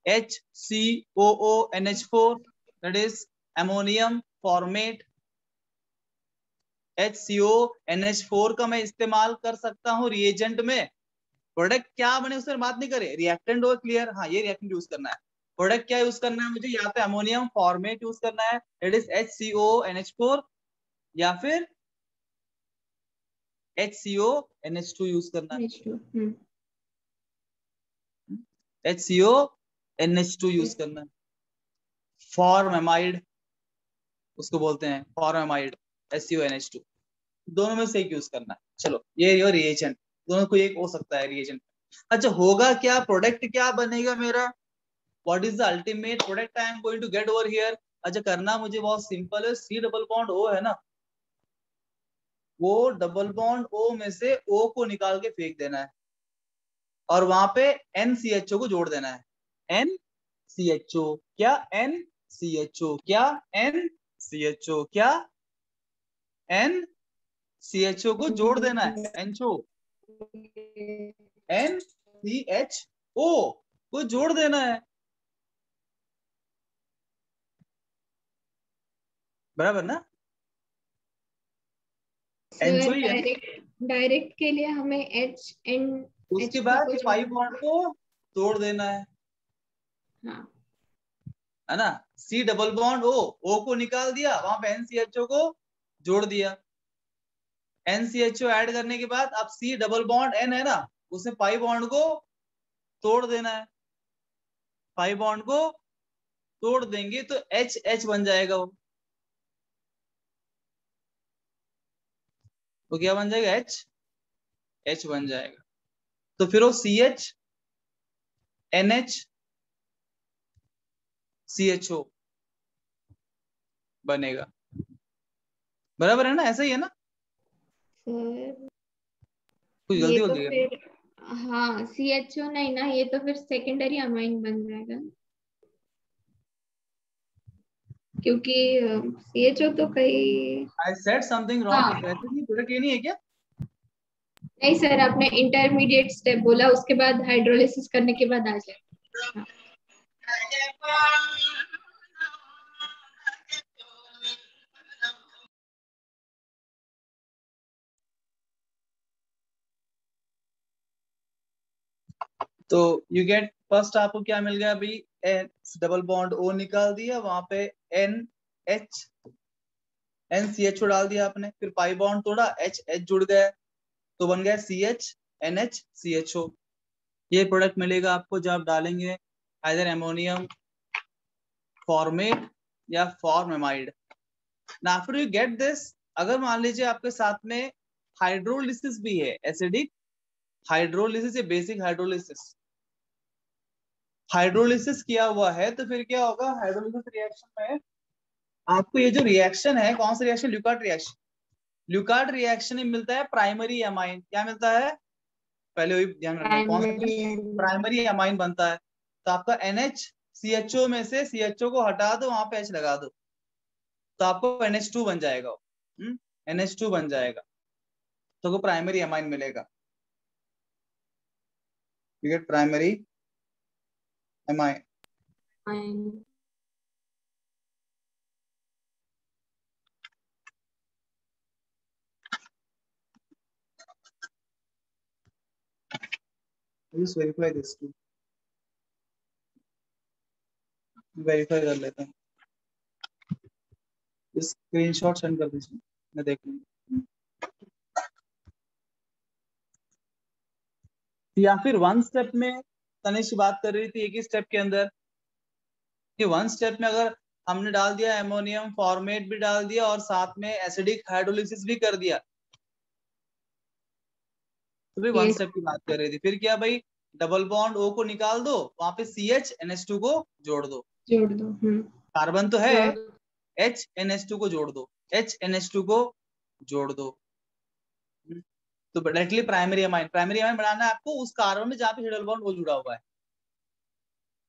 HCOONH4 that is ammonium format, HCONH4 का मैं इस्तेमाल कर सकता हूँ रिएजेंट में। प्रोडक्ट क्या बने उससे बात नहीं करे, रिएक्टेंट हो क्लियर। हाँ ये रिएक्टेंट यूज करना है। प्रोडक्ट क्या यूज करना है मुझे? या तो अमोनियम फॉर्मेट यूज करना है दैट इज HCONH4 या फिर HCONH2 यूज करना है। HCONH2 यूज करना है। फॉर्मेमाइड उसको बोलते हैं, फॉर्मेमाइड HCONH2, दोनों में से एक यूज करना है। चलो ये रिएजेंट, दोनों को एक हो सकता है रिएजेंट। अच्छा होगा क्या? प्रोडक्ट क्या बनेगा मेरा? What is the ultimate product I am going to get over here? अच्छा करना मुझे बहुत सिंपल है, C डबल बॉन्ड O है ना, वो डबल बॉन्ड O में से O को निकाल के फेंक देना है और वहां पे NCHO को जोड़ देना है। NCHO क्या? NCHO क्या? NCHO क्या? N CHO को जोड़ देना है, NCHO NCHO को जोड़ देना है, बराबर ना? NCHO ही है ना? डायरेक्ट के लिए हमें उसके बाद पाई बॉन्ड को तोड़ देना है, हाँ है ना? C डबल बॉन्ड O को निकाल दिया, वहां पे NCHO को जोड़ दिया। NCHO ऐड करने के बाद अब C डबल बॉन्ड N है ना, उसमें पाई बॉन्ड को तोड़ देना है। पाई बॉन्ड को तोड़ देंगे तो H बन जाएगा, वो क्या बन जाएगा? H बन जाएगा। तो फिर वो CH NH CHO बनेगा, बराबर है ना? ऐसा ही है ना? सर, कुछ ये गलती तो होती है? फिर हाँ CHO नहीं ना, ये तो फिर सेकेंडरी अमाइन बन जाएगा, क्योंकि CHO तो कई। I said something हाँ wrong, वैसे नहीं, प्रोडक्ट ये नहीं है क्या? नहीं सर, आपने इंटरमीडिएट स्टेप बोला, उसके बाद हाइड्रोलिसिस करने के बाद आ जाएगा। तो यू गेट, फर्स्ट आपको क्या मिल गया अभी? H डबल बॉन्ड O निकाल दिया, वहां पे NCHO डाल दिया आपने, फिर पाई बॉन्ड तोड़ा, H जुड़ गया, तो बन गया CH NH CHO। ये प्रोडक्ट मिलेगा आपको जब आप डालेंगे आइदर एमोनियम फॉर्मेट या formamide. Now after you get this, अगर मान लीजिए आपके साथ में हाइड्रोलिसिस भी है, एसिडिक हाइड्रोलिसिस या बेसिक हाइड्रोलिसिस, हाइड्रोलिसिस किया हुआ है, तो फिर क्या होगा? हाइड्रोलिसिस रिएक्शन में आपको ये जो रिएक्शन है, कौन सा reaction? Leuckart reaction. Leuckart reaction में मिलता है प्राइमरी अमाइन। क्या मिलता है? पहले वही ध्यान रखना है, कौन सा? प्राइमरी अमाइन बनता है। तो आपका NHCHO में से CHO को हटा दो, वहां पे H लगा दो, तो आपको NH2 बन जाएगा। NH2 बन जाएगा, तो वो प्राइमरी अमाइन मिलेगा। You get primary amine. Just verify this too. Verify कर लेते हैं, स्क्रीनशॉट सेंड कर दीजिए, मैं देख लूंगा। या फिर वन स्टेप में तनिष बात कर रही थी, एक ही स्टेप के अंदर, कि वन स्टेप में अगर हमने डाल दिया एमोनियम फॉर्मेट भी डाल दिया और साथ में एसिडिक हाइड्रोलिसिस भी कर दिया, तो भी वन स्टेप की बात कर रही थी। फिर क्या भाई? डबल बॉन्ड O को निकाल दो, वहां पे CH NH2 को जोड़ दो, कार्बन तो है, H NH2 को जोड़ दो, H NH2 को जोड़ दो। तो डायरेक्टली प्राइमरी अमाइन बनाना है आपको उस कार्बन में जहां पे डबल बॉन्ड O जुड़ा हुआ है,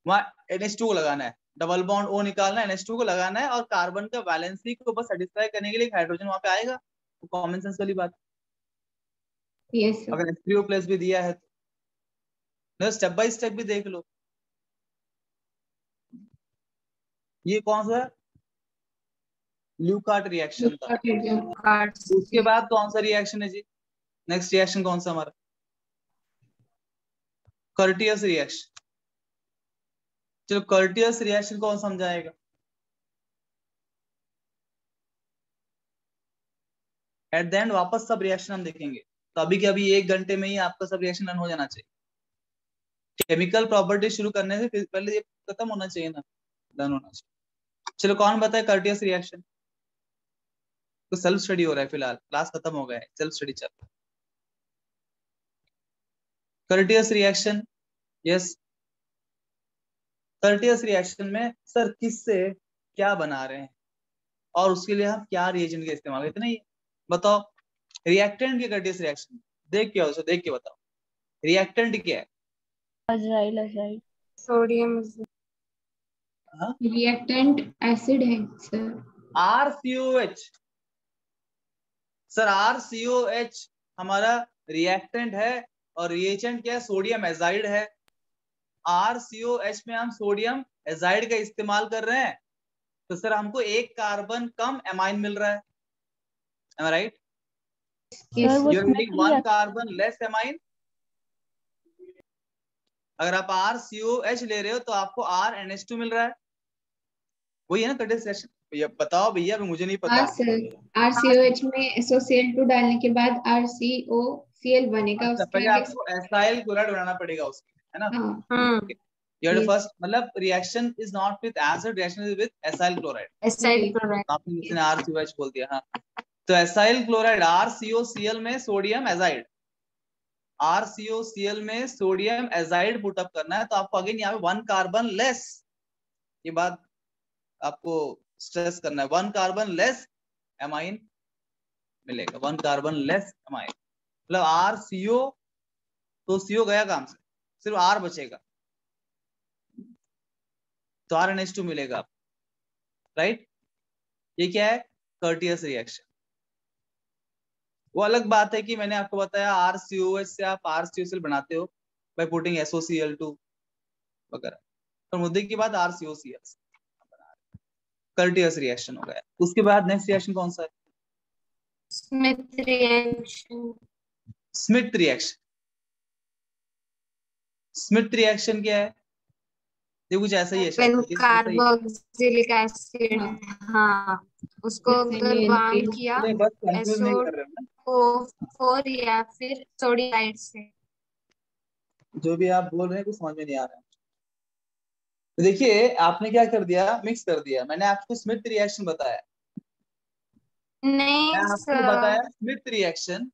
वहां NH2 को लगाना है, डबल बॉन्ड O निकालना है, NH2 को लगाना है, और कार्बन का वैलेंसी को बस सेटिस्फाई करने के लिए हाइड्रोजन वहां पे आएगा। तो कॉमन सेंस वाली बात। yes, अगर H3O+ भी दिया है तो स्टेप बाय स्टेप भी देख लो। ये कौन सा ल्यूकार्ट रिएक्शन था। उसके बाद कौन सा रिएक्शन है जी? नेक्स्ट रिएक्शन कौन सा हमारा? Curtius reaction. चलो कर्टियस रिएक्शन कौन समझाएगा? एट द एंड वापस सब रिएक्शन हम देखेंगे, तो अभी के अभी 1 घंटे में ही आपका सब रिएक्शन रन हो जाना चाहिए। केमिकल प्रॉपर्टी शुरू करने से पहले ये खत्म होना चाहिए ना, डन होना चाहिए। चलो कौन बताए कर्टियस रिएक्शन? तो सेल्फ स्टडी हो रहा है फिलहाल, क्लास खत्म हो गया है, सेल्फ स्टडी चल रहा है। Curtius reaction, yes. Curtius reaction में सर किससे क्या बना रहे हैं और उसके लिए हम क्या रिएजेंट का इस्तेमाल करते हैं, बताओ। रिएक्टेंट के कर्टियस रिएक्शन देख के आओ, देख के बताओ रिएक्टेंट क्या है? अज़ाइल सोडियम रिएक्टेंट एसिड है सर। RCOH सर RCOH हमारा रिएक्टेंट है और रिएजेंट क्या है, सोडियम एजाइड है। RCOH में हम सोडियम एजाइड का इस्तेमाल कर रहे हैं, तो सर हमको एक कार्बन कम एमाइन मिल रहा है, am I right? सर वो You're Smith getting one carbon less amine. अगर आप RCOH ले रहे हो तो आपको RNH2 मिल रहा है, वही है ना कटिंग सेक्शन। भैया बताओ भैया, अभी मुझे नहीं पता। हाँ सर, RCOH में SOCl2 डालने के बाद RCOCl बनेगा, अच्छा, उसके पहले आगे आपको एसाइल क्लोराइड बनाना पड़ेगा उसके, है ना? हाँ योर Yes. फर्स्ट मतलब reaction is not with acid, reaction is with acyl chloride. Acyl chloride. आपने किसी ने RCOH बोल दिया, हाँ। तो एसाइल क्लोराइड RCOCl में सोडियम एजाइड, RCOCl में सोडियम एजाइड पुटअप करना है, तो आपको अगेन यहाँ पे 1 कार्बन लेस, ये बात आपको स्ट्रेस करना है, 1 कार्बन लेस एमाइन मिलेगा, 1 कार्बन लेस एमाइन। मतलब RCO, तो CO गया काम से, सिर्फ R बचेगा, तो RNH2 मिलेगा आपको, राइट? ये क्या है? Curtius reaction. वो अलग बात है कि मैंने आपको बताया RCOH से आप RCOCl बनाते हो बाय पुटिंग SOCl2 वगैरह, तो मुद्दे की बात RCOCl कर्टियस रिएक्शन हो गया। उसके बाद नेक्स्ट रिएक्शन कौन सा है? Smith reaction. Smith reaction. Smith reaction क्या है? ये कुछ ऐसा ही है शायद, कार्बोक्सिलिक एसिड, हाँ, उसको अगर बाइंड किया बस कंफ्यूज नहीं कर रहे हो ना, SO4 या फिर सोडियामाइड से। जो भी आप बोल रहे हैं कुछ समझ में नहीं आ रहा है। तो देखिए आपने क्या कर दिया, मिक्स कर दिया। मैंने आपको स्मिथ रिएक्शन बताया, नहीं मैंने आपको बताया स्मिथ रिएक्शन,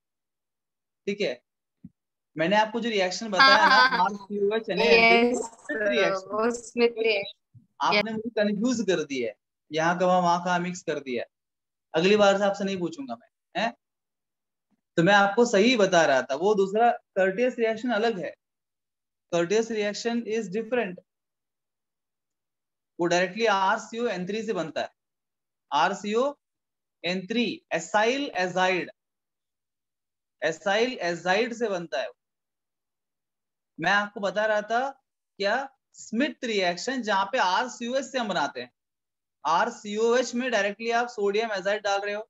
ठीक है? मैंने आपको जो रिएक्शन बताया ना RCOH NaNH2, Smith reaction, Smith reaction. आपने मुझे कंफ्यूज कर दिया है, यहाँ का वहां कहा मिक्स कर दिया है। अगली बार से आपसे नहीं पूछूंगा मैं, है? तो मैं आपको सही बता रहा था, वो दूसरा कर्टियस रिएक्शन अलग है। कर्टियस रिएक्शन इज डिफरेंट, वो डायरेक्टली RCON3 से बनता है। RCON3 acyl azide, acyl azide से बनता है। मैं आपको बता रहा था क्या, स्मिथ रिएक्शन जहां पे RCOH से हम बनाते हैं, RCOH में डायरेक्टली आप सोडियम एजाइड डाल रहे हो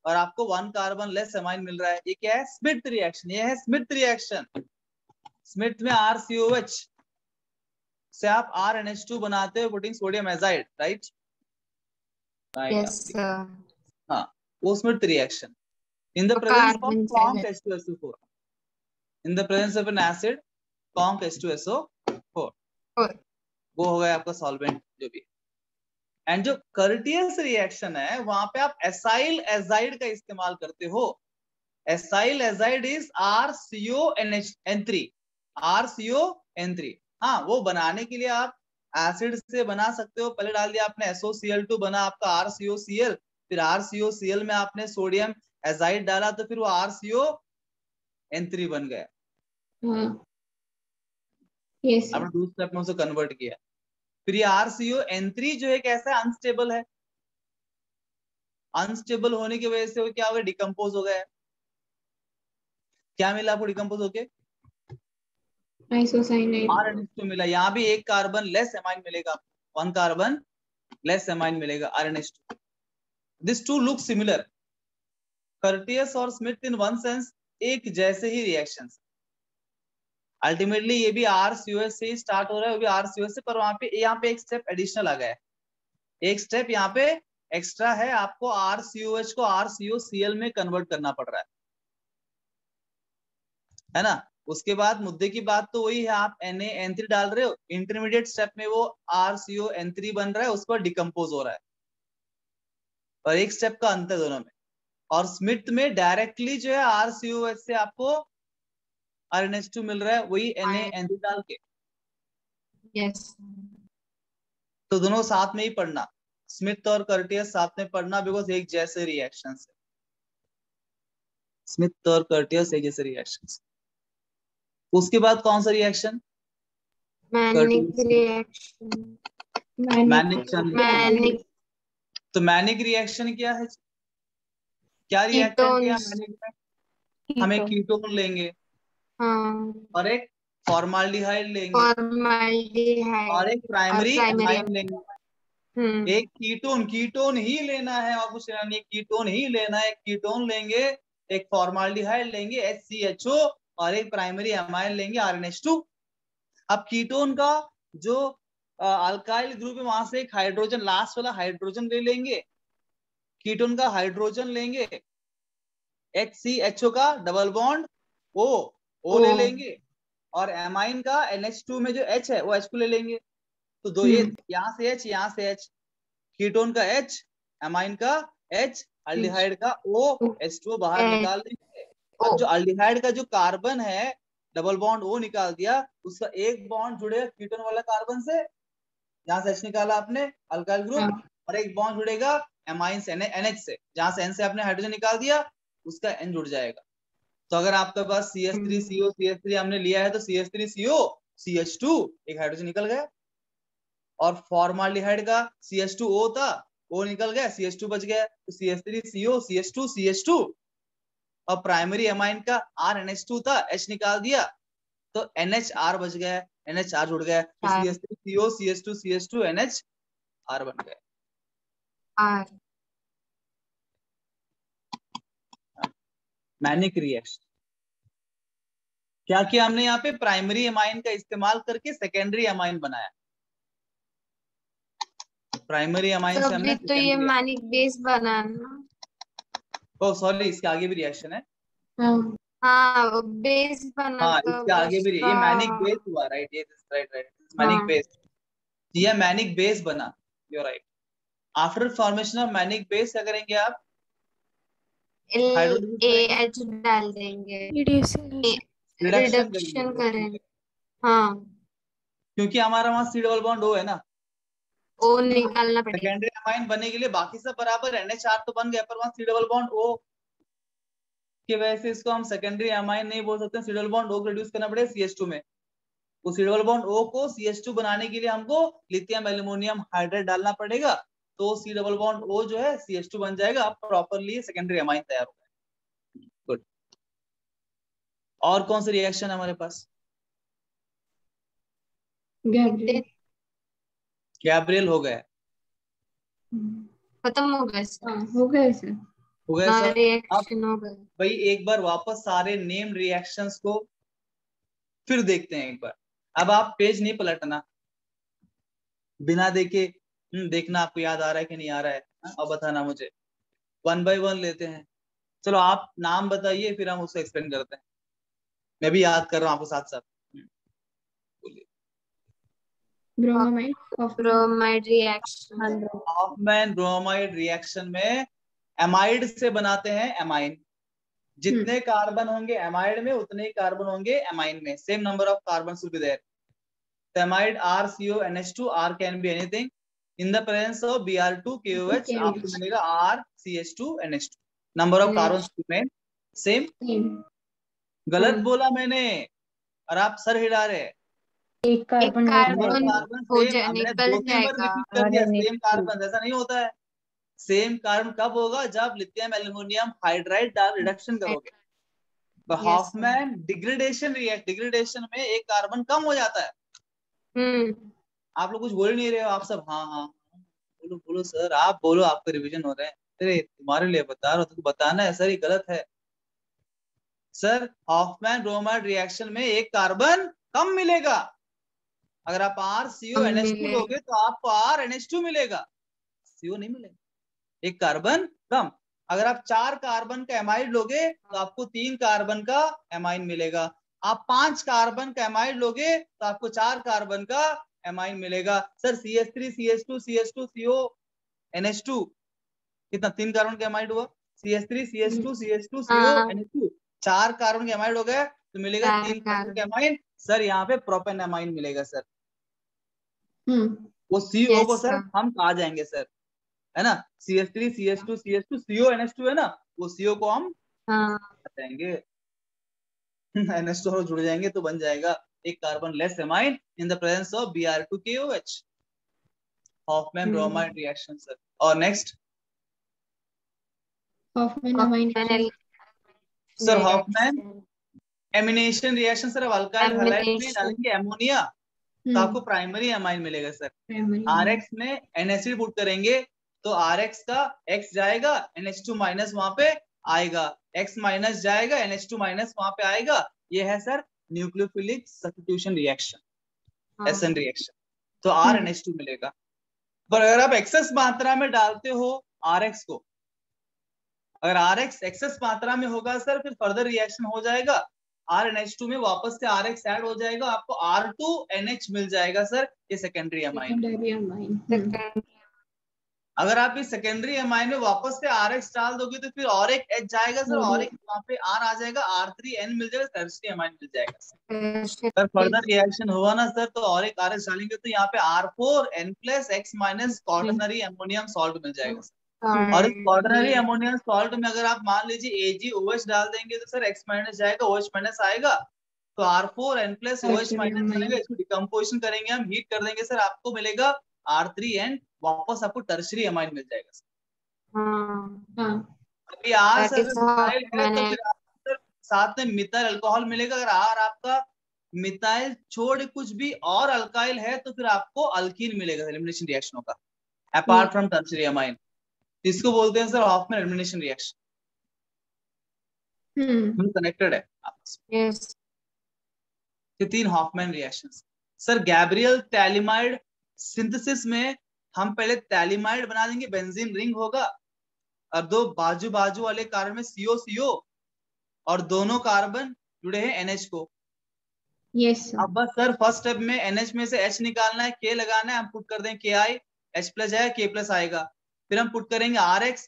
और आपको 1 कार्बन लेस एमाइन मिल रहा है, ये क्या है? Smith reaction. ये है स्मिथ रिएक्शन। स्मिथ में RCOH से आप RNH2 बनाते हो putting sodium azide, right? Yes sir. हाँ, वो Smith reaction in the presence of conc H2SO4, in the presence of an acid conc H2SO4, वो हो गया आपका सॉल्वेंट जो भी। एंड जो कर्टियस रिएक्शन है वहां पे आप एसाइल एजाइड का इस्तेमाल करते हो। Acyl azide is RCONH3, RCON3। हाँ, वो बनाने के लिए आप एसिड से बना सकते हो। पहले डाल दिया आपने SOCl2, बना आपका RCOCl, फिर RCOCl में आपने सोडियम एजाइड डाला तो फिर वो RCON3 बन गया। आपने दूसरे स्टेप में उसे कन्वर्ट किया। फिर ये RCON3 जो है कैसा है, अनस्टेबल है। अनस्टेबल होने की वजह से वो क्या हो गया, डिकम्पोज हो गया। क्या मिला आपको डिकम्पोज होके? आइसोसाइनाइड RNH2 मिला। यहाँ भी 1 कार्बन लेस एमाइन मिलेगा, 1 कार्बन लेस एमाइन मिलेगा RNH2। This two look similar. Curtius और स्मिथ इन वन सेंस एक जैसे ही रिएक्शंस। अल्टीमेटली ये भी RCOH से ही स्टार्ट हो रहा है, वो भी RCOH से, पर वहां पे यहाँ पे एक स्टेप एडिशनल आ गया है, एक स्टेप यहाँ पे एक्स्ट्रा है। आपको RCOH को RCOCl में कन्वर्ट करना पड़ रहा है ना? उसके बाद मुद्दे की बात तो वही है, आप NaN3 डाल रहे हो, इंटरमीडिएट स्टेप में वो RCON3 बन रहा है, उस पर डिकम्पोज हो रहा है, और एक स्टेप का अंतर दोनों में। और स्मिथ में डायरेक्टली जो है RCOH से आपको RNH2 मिल रहा है, वही NaN3 डाल के। यस। तो दोनों साथ में ही पढ़ना, स्मिथ और कर्टियस साथ में पढ़ना, बिकॉज एक जैसे रिएक्शन है। स्मिथ और कर्टियस एक जैसे रिएक्शन। उसके बाद कौन सा रिएक्शन? Mannich reaction. मैनिक। तो मैनिक रिएक्शन क्या है? क्या रिएक्शन किया Ketones. मैंने? हम एक कीटोन लेंगे हाँ, और एक फॉर्माल्डिहाइड लेंगे फॉर्माल्डिहाइड और एक प्राइमरी प्राइमरी एमाइन लेंगे। एक कीटोन ही लेना है और कुछ लेना नहीं, कीटोन ही लेना है। कीटोन लेंगे, एक फॉर्माल्डिहाइड लेंगे HCHO और एक प्राइमरी एमाइन लेंगे RNH2। अब कीटोन का जो अल्काइल ग्रुप है वहां से एक हाइड्रोजन, लास्ट वाला हाइड्रोजन ले लेंगे। कीटोन का हाइड्रोजन लेंगे, HCHO का डबल बॉन्ड O ले लेंगे और एमाइन का NH2 में जो H है वो H को ले लेंगे। तो दो ये यहाँ से H, यहाँ से H, कीटोन का H, एमाइन का H, अल्डिहाइड का O, H2O बाहर निकाल देंगे। अब जो अल्डिहाइड का जो कार्बन है डबल बॉन्ड O निकाल दिया, उसका एक बॉन्ड जुड़ेगा कीटोन वाला कार्बन से, जहां से H निकाला आपने अल्काइल ग्रुप, और एक बॉन्ड जुड़ेगा एमाइन से NH से, जहां से N से आपने हाइड्रोजन निकाल दिया, उसका N जुड़ जाएगा। तो अगर आपके पास CH3CO CH3 हमने लिया है तो CH3CO CH2 एक हाइड्रोजन निकल गया, और फॉर्माल्डिहाइड का CH2O था, O निकल गया, CH2 बच गया, तो CH3CO CH2 CH2, और प्राइमरी एमाइन का RNH2 था, H निकाल दिया तो NHR बच गया, NHR जुड़ गया, तो CH3CO CH2 CH2 NHR बन गया। मैनिक रिएक्शन क्या किया हमने? यहाँ पे प्राइमरी एमाइन का इस्तेमाल करके सेकेंडरी एमाइन बनाया। प्राइमरी एमाइन से हमने तो ये मैनिक बेस बनाना। ओ सॉरी, इसके आगे भी रिएक्शन है। हाँ, बेस बना। हाँ, इसके आगे भी ये मैनिक बेस हुआ, राइट? ये राइट मैनिक बेस, ये मैनिक बेस बना, you right. After formation of manic base क्या करेंगे आप? AH डाल देंगे, रिडक्शन करेंगे। हाँ, क्योंकि हमारा वहां C डबल बॉन्ड O है ना, O निकालना पड़ेगा। सेकेंडरी एमाइन बनने के लिए बाकी सब बराबर, NHR तो बन गया, पर वहां C डबल बॉन्ड O की वजह से इसको हम सेकेंडरी एमाइन नहीं बोल सकते। C double bond O reduce करना पड़ेगा CH2 में। तो C डबल बॉन्ड O को CH2 बनाने के लिए हमको लिथियम एल्यूमिनियम हाइड्राइड डालना पड़ेगा, तो C डबल बॉन्ड O जो है CH2 बन जाएगा। अब प्रॉपरली सेकेंडरी एमाइन तैयार होगा। गुड। और कौन सा रिएक्शन है हमारे पास? गैब्रियल हो गया, खत्म हो गया सर। हो गया सर, हो गया सर। रिएक्शन हो गया भाई एक बार वापस सारे नेम रिएक्शंस को फिर देखते हैं एक बार। अब आप पेज नहीं पलटना, बिना देखे देखना आपको याद आ रहा है कि नहीं आ रहा है, अब बताना मुझे। 1 by 1 लेते हैं। चलो आप नाम बताइए, फिर हम उसको एक्सप्लेन करते हैं। मैं भी याद कर रहा हूँ आपको साथ साथ। बोलिए। Bromide reaction. Hoffmann bromide reaction में एमाइड से बनाते हैं एमाइन। जितने कार्बन होंगे एमाइड में उतने ही कार्बन होंगे एमाइन में, same number of carbon will be there. Amide RCONH2, R can be anything, in the presence of Br2KOH आपको मिलेगा RCH2NH2, number of carbon remain same. गलत बोला मैंने और आप सर हिला रहे हैं। एक कार्बन हो जाए, निकल जाएगा। सेम कार्बन ऐसा नहीं होता है। सेम कार्बन कब होगा? जब लिथियम एल्यूमिनियम हाइड्राइड डाल रिडक्शन करोगे। तो हॉफमैन डिग्रेडेशन डिग्रेडेशन में एक कार्बन कम हो जाता है। आप लोग कुछ बोल नहीं रहे हो, आप सब हाँ हाँ बोलो बोलो सर, आप बोलो, आपका रिवीजन हो रहे हैं। अरे तुम्हारे लिए बता रहा हूँ, तुमको बताना है सर, ये गलत है सर। हॉफमैन ब्रोमाइड रिएक्शन में एक कार्बन कम मिलेगा। अगर आप RCONH2 लोगे तो आपको RNH2 मिलेगा, CO नहीं मिलेगा, एक कार्बन कम। अगर आप 4 कार्बन का एमाइड लोगे तो आपको 3 कार्बन का एमाइन मिलेगा। आप 5 कार्बन का एमाइड लोगे तो आपको 4 कार्बन का एमाइन मिलेगा। Sir CH3 CH2 CH2 CO NH2 कितना? 3 कार्बन का एमाइड हुआ। CH3 CH2 CH2 CO NH2 4 carbon का एमाइड हो गया तो मिलेगा 3 कार्बन का एमाइन। सर यहाँ पे प्रोपेन एमाइन मिलेगा सर। वो CO को सर हम कहा जाएंगे सर, है ना? CH3 CH2 CH2 CO NH2 है ना, वो CO को हम जाएंगे NH2 जुड़ जाएंगे तो बन जाएगा एक carbon less amine in the presence of Br2KOH। Hofmann bromide reaction sir. और next Hofmann amine sir Hofmann amination reaction sir, अब अल्काइल हैलाइड में Amination. डालेंगे अमोनिया तो आपको प्राइमरी अमाइन मिलेगा सर। RX में NH पुट करेंगे तो RX का X जाएगा, NH2 माइनस वहां पे आएगा, X माइनस जाएगा, NH2 माइनस वहां पे आएगा। ये है sir nucleophilic substitution reaction, SN reaction. तो RNH2 मिलेगा। पर अगर आप एक्सेस मात्रा में डालते हो RX को, अगर RX एक्सेस मात्रा में होगा सर, फिर फर्दर रिएक्शन हो जाएगा, RNH2 में वापस से RX ऐड हो जाएगा, आपको R2NH मिल जाएगा सर, ये सेकेंडरी अमाइन। अगर आप इस सेकेंडरी अमाइन में वापस से RX डाल दोगे तो फिर और एक H जाएगा सर, और एक वहां पे R आ जाएगा, R3N मिल जाएगा, टर्शरी अमाइन मिल जाएगा सर। फर्दर रिएक्शन हुआ ना सर तो और एक RX डालेंगे तो यहाँ पे R4N plus X minus quaternary ammonium salt मिल जाएगा सर। और इस क्वाटरनरी अमोनियम सॉल्ट में अगर आप मान लीजिए AgOH डाल देंगे तो सर X माइनस जाएगा, OH माइनस आएगा, तो R4N प्लस OH माइनस जाएगा। इसको डिकम्पोजिशन करेंगे हम, हीट कर देंगे सर, आपको मिलेगा R3N, वापस आपको टर्शरी अमाइन मिल जाएगा सर। अभी R सर मिथाइल है तो फिर सर साथ में मिथाइल अल्कोहल मिलेगा। अगर R आपका मिथाइल छोड़ कुछ भी और अल्काइल है तो फिर आपको अल्कीन मिलेगा एलिमिनेशन रिएक्शनों का, अपार्ट फ्रॉम टर्शरी अमाइन। इसको बोलते हैं sir Hoffman elimination reaction. Connected है आपस में। ये 3 Hoffman reactions sir. Gabriel phthalimide synthesis में हम पहले थैलिमाइड बना देंगे, बेंजीन रिंग होगा और 2 बाजू बाजू वाले कार्बन में CO CO और दोनों कार्बन जुड़े हैं NH को। Yes sir. अब बस सर फर्स्ट स्टेप में NH में से H निकालना है, K लगाना है, हम पुट कर दें KI, H प्लस जाएगा, K प्लस आएगा, फिर हम पुट करेंगे RX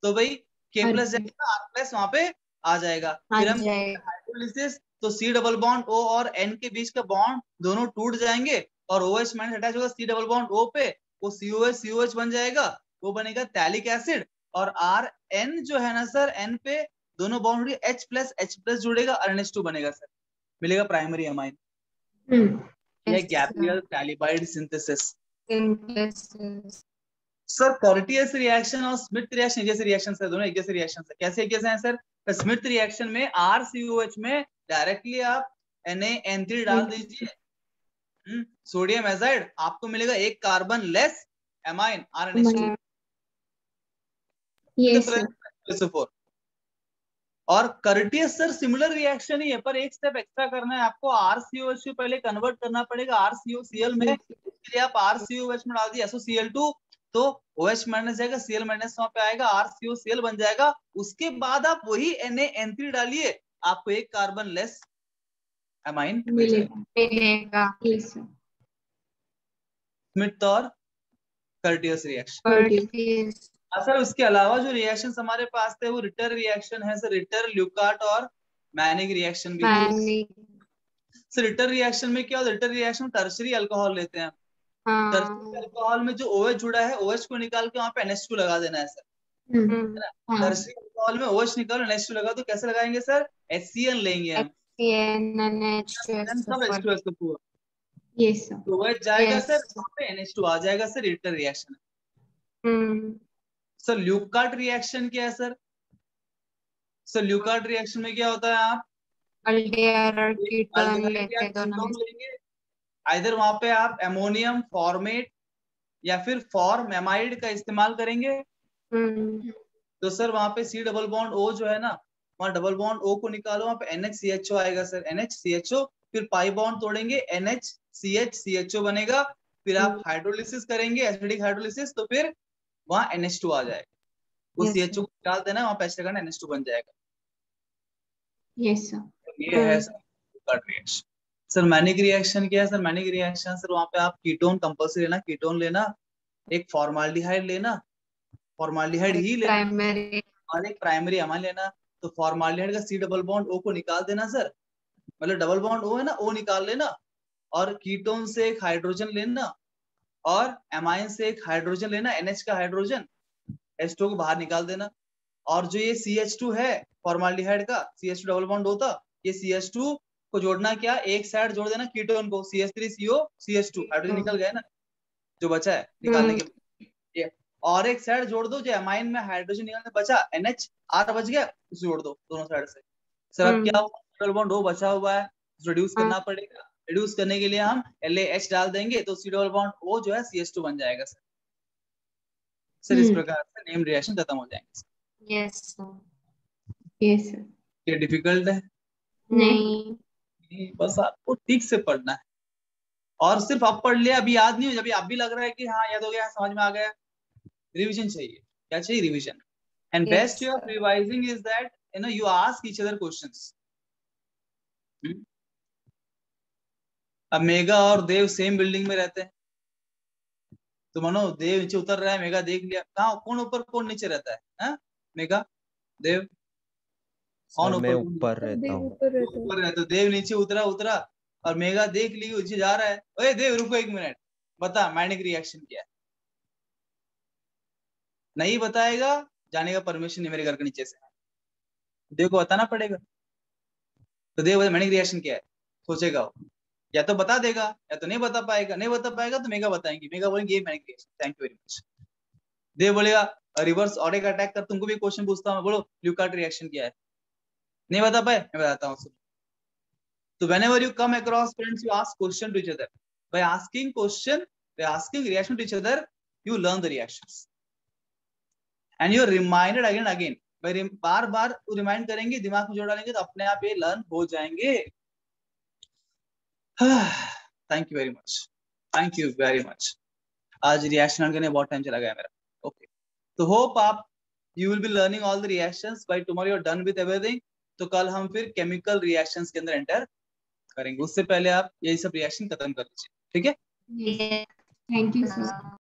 तो भाई K प्लस जाएगा, R प्लस वहां पे आ जाएगा। फिर हम हाइड्रोलिसिस तो C डबल बॉन्ड O और N के बीच का बॉन्ड दोनों टूट जाएंगे और OH माइनस अटैच होगा C डबल बॉन्ड O पे, वो COH COH बन जाएगा, वो बनेगा थैलिक एसिड। और RN जो है ना सर, N पे दोनों बॉन्ड H प्लस जुड़ेगा, NH2 बनेगा सर, मिलेगा प्राइमरी अमाइन। यह Gabriel phthalimide synthesis. Sir Curtius reaction और स्मिथ रिएक्शन एक जैसे रिएक्शन है, दोनों एक जैसे रिएक्शन है। कैसे एक जैसे हैं सर? स्मिथ रिएक्शन में RCOH में डायरेक्टली आप NaN3 डाल दीजिए, सोडियम एजाइड, आपको मिलेगा एक कार्बन लेस एमाइन RNH2। और कर्टियस सर सिमिलर रिएक्शन ही है, पर एक स्टेप एक्स्ट्रा करना है आपको, RCOH को पहले कन्वर्ट करना पड़ेगा RCOCl में। इसके लिए आप RCOH में डाल दिए SOCl2 तो OH माइनस जाएगा, Cl माइनस वहां पे आएगा, RCOCl बन जाएगा। उसके बाद आप वही NaN3 डालिए, आपको एक कार्बन लेस एमाइन मिलेगा। स्मिथ और कर्टियस रिएक्शन। सर उसके अलावा जो रिएक्शन हमारे पास थे वो रिटर रिएक्शन है सर, रिटर, ल्यूकार्ट और मैनिक रिएक्शन भी है। सर रिटर रिएक्शन में क्या होता है? रिटर रिएक्शन टर्शरी अल्कोहल लेते हैं। टर्शरी अल्कोहल में जो OH जुड़ा है, OH को निकाल के वहां पे NH2 लगा देना है सर। टर्शरी अल्कोहल में OH निकाल NH2 लगा, तो कैसे लगाएंगे सर? HCl लेंगे हम, सब H2SO4। Yes sir. तो OH जाएगा सर, वहां पे NH2 आ जाएगा सर, रिटर रिएक्शन है। सर ल्यूकार्ट रिएक्शन क्या है सर? सर ल्यूकार्ट रिएक्शन में क्या होता है? आप कीटोन लेंगे, आइदर वहां पे आप एमोनियम फॉर्मेट या फिर फॉर्मेमाइड का इस्तेमाल करेंगे। तो सर वहां पे C डबल बॉन्ड O जो है ना, वहां डबल बॉन्ड O को निकालो, वहां पे NHCHO आएगा सर, NHCHO, फिर पाई बॉन्ड तोड़ेंगे, NHCHCHO बनेगा। फिर आप हाइड्रोलिसिस करेंगे, एसिडिक हाइड्रोलिसिस, तो फिर वहां NH2 आ जाएगा, वो CHO को निकाल देना, वहां पे एसिड करना, NH2 बन जाएगा। Yes sir. ये है sir reaction. Sir manic reaction क्या है? सर मैनिक रिएक्शन सर वहां पे आप कीटोन कंपल्सरी लेना, कीटोन लेना, एक फॉर्माल्डिहाइड लेना, फॉर्माल्डिहाइड ही लेना, और एक प्राइमरी अमाइन लेना। तो फॉर्माल्डिहाइड का C डबल बॉन्ड O को निकाल देना सर, मतलब डबल बॉन्ड O है ना, O निकाल लेना, और कीटोन से एक हाइड्रोजन लेना और एमाइन से एक हाइड्रोजन लेना, NH का हाइड्रोजन, H2 को बाहर निकाल देना। और जो ये CH2 है फॉर्माल्डिहाइड का, CH2 डबल बॉन्ड होता, ये CH2 को जोड़ना क्या, एक साइड जोड़ देना कीटोन को, CH3CO CH2, हाइड्रोजन निकल गया ना, जो बचा है निकालने के बाद, और एक साइड जोड़ दो, जो अमाइन में हाइड्रोजन निकलने बचा NHR बच गया, उसे जोड़ दो दोनों साइड से। सर अब क्या हुआ, डबल बॉन्ड O बचा हुआ है, रिड्यूस करना पड़ेगा। रिड्यूस करने के लिए हम LaH डाल देंगे तो C डबल बॉन्ड O जो है CH2 बन जाएगा सर। सर इस प्रकार से नेम रिएक्शन खत्म हो जाएंगे। Yes sir, yes sir. ये डिफिकल्ट है नहीं, बस आपको ठीक से पढ़ना है, और सिर्फ अब पढ़ लिया अभी याद नहीं हो, जब आप भी लग रहा है कि हाँ याद हो गया, समझ में आ गया, रिवीजन चाहिए। क्या चाहिए? Revision. And best way of revising is that you ask each other questions. अब मेगा और देव सेम बिल्डिंग में रहते हैं, तो मानो देव नीचे उतर रहा है, मेगा देख लिया, कहाँ कौन ऊपर कौन नीचे रहता है? हाँ? मेगा, देव कौन मैं ऊपर ऊपर रहता हूँ। ऊपर ऊपर रहता है। देव नीचे उतरा और मेगा देख ली नीचे जा रहा है। ओए देव रुको 1 मिनट, बता मैग्नेटिक रिएक्शन क्या है? नहीं बताएगा, जाने का परमिशन नहीं मेरे घर के नीचे से, देव को बताना पड़ेगा। तो देव मैग्नेटिक रिएक्शन क्या है सोचेगा वो, या तो बता देगा या तो नहीं बता पाएगा। नहीं बता पाएगा तो मेगा बताएंगे, मेगा बोलेंगे ये magnetic reaction, thank you very much. देव बोलेगा रिवर्स ऑडिक अटैक कर, तुमको भी क्वेश्चन पूछता हूं, बोलो ल्यूकार्ट रिएक्शन क्या है? नहीं बता पाए, मैं बताता हूँ। So whenever you come across friends, you ask question to each other. By asking reaction to each other, you learn the reactions. And you are reminded again and again. Bar bar remind करेंगे, दिमाग में जोड़ डालेंगे तो अपने आप ये learn हो जाएंगे। Thank you very much, thank you very much. आज रिएक्शन करने बहुत टाइम चला गया मेरा। ओके, तो होप आप you will be learning all the reactions by tomorrow, you are done with everything. तो कल हम फिर केमिकल रिएक्शंस के अंदर एंटर करेंगे, उससे पहले आप यही सब रिएक्शन खत्म कर लीजिए, ठीक है? Thank you sir.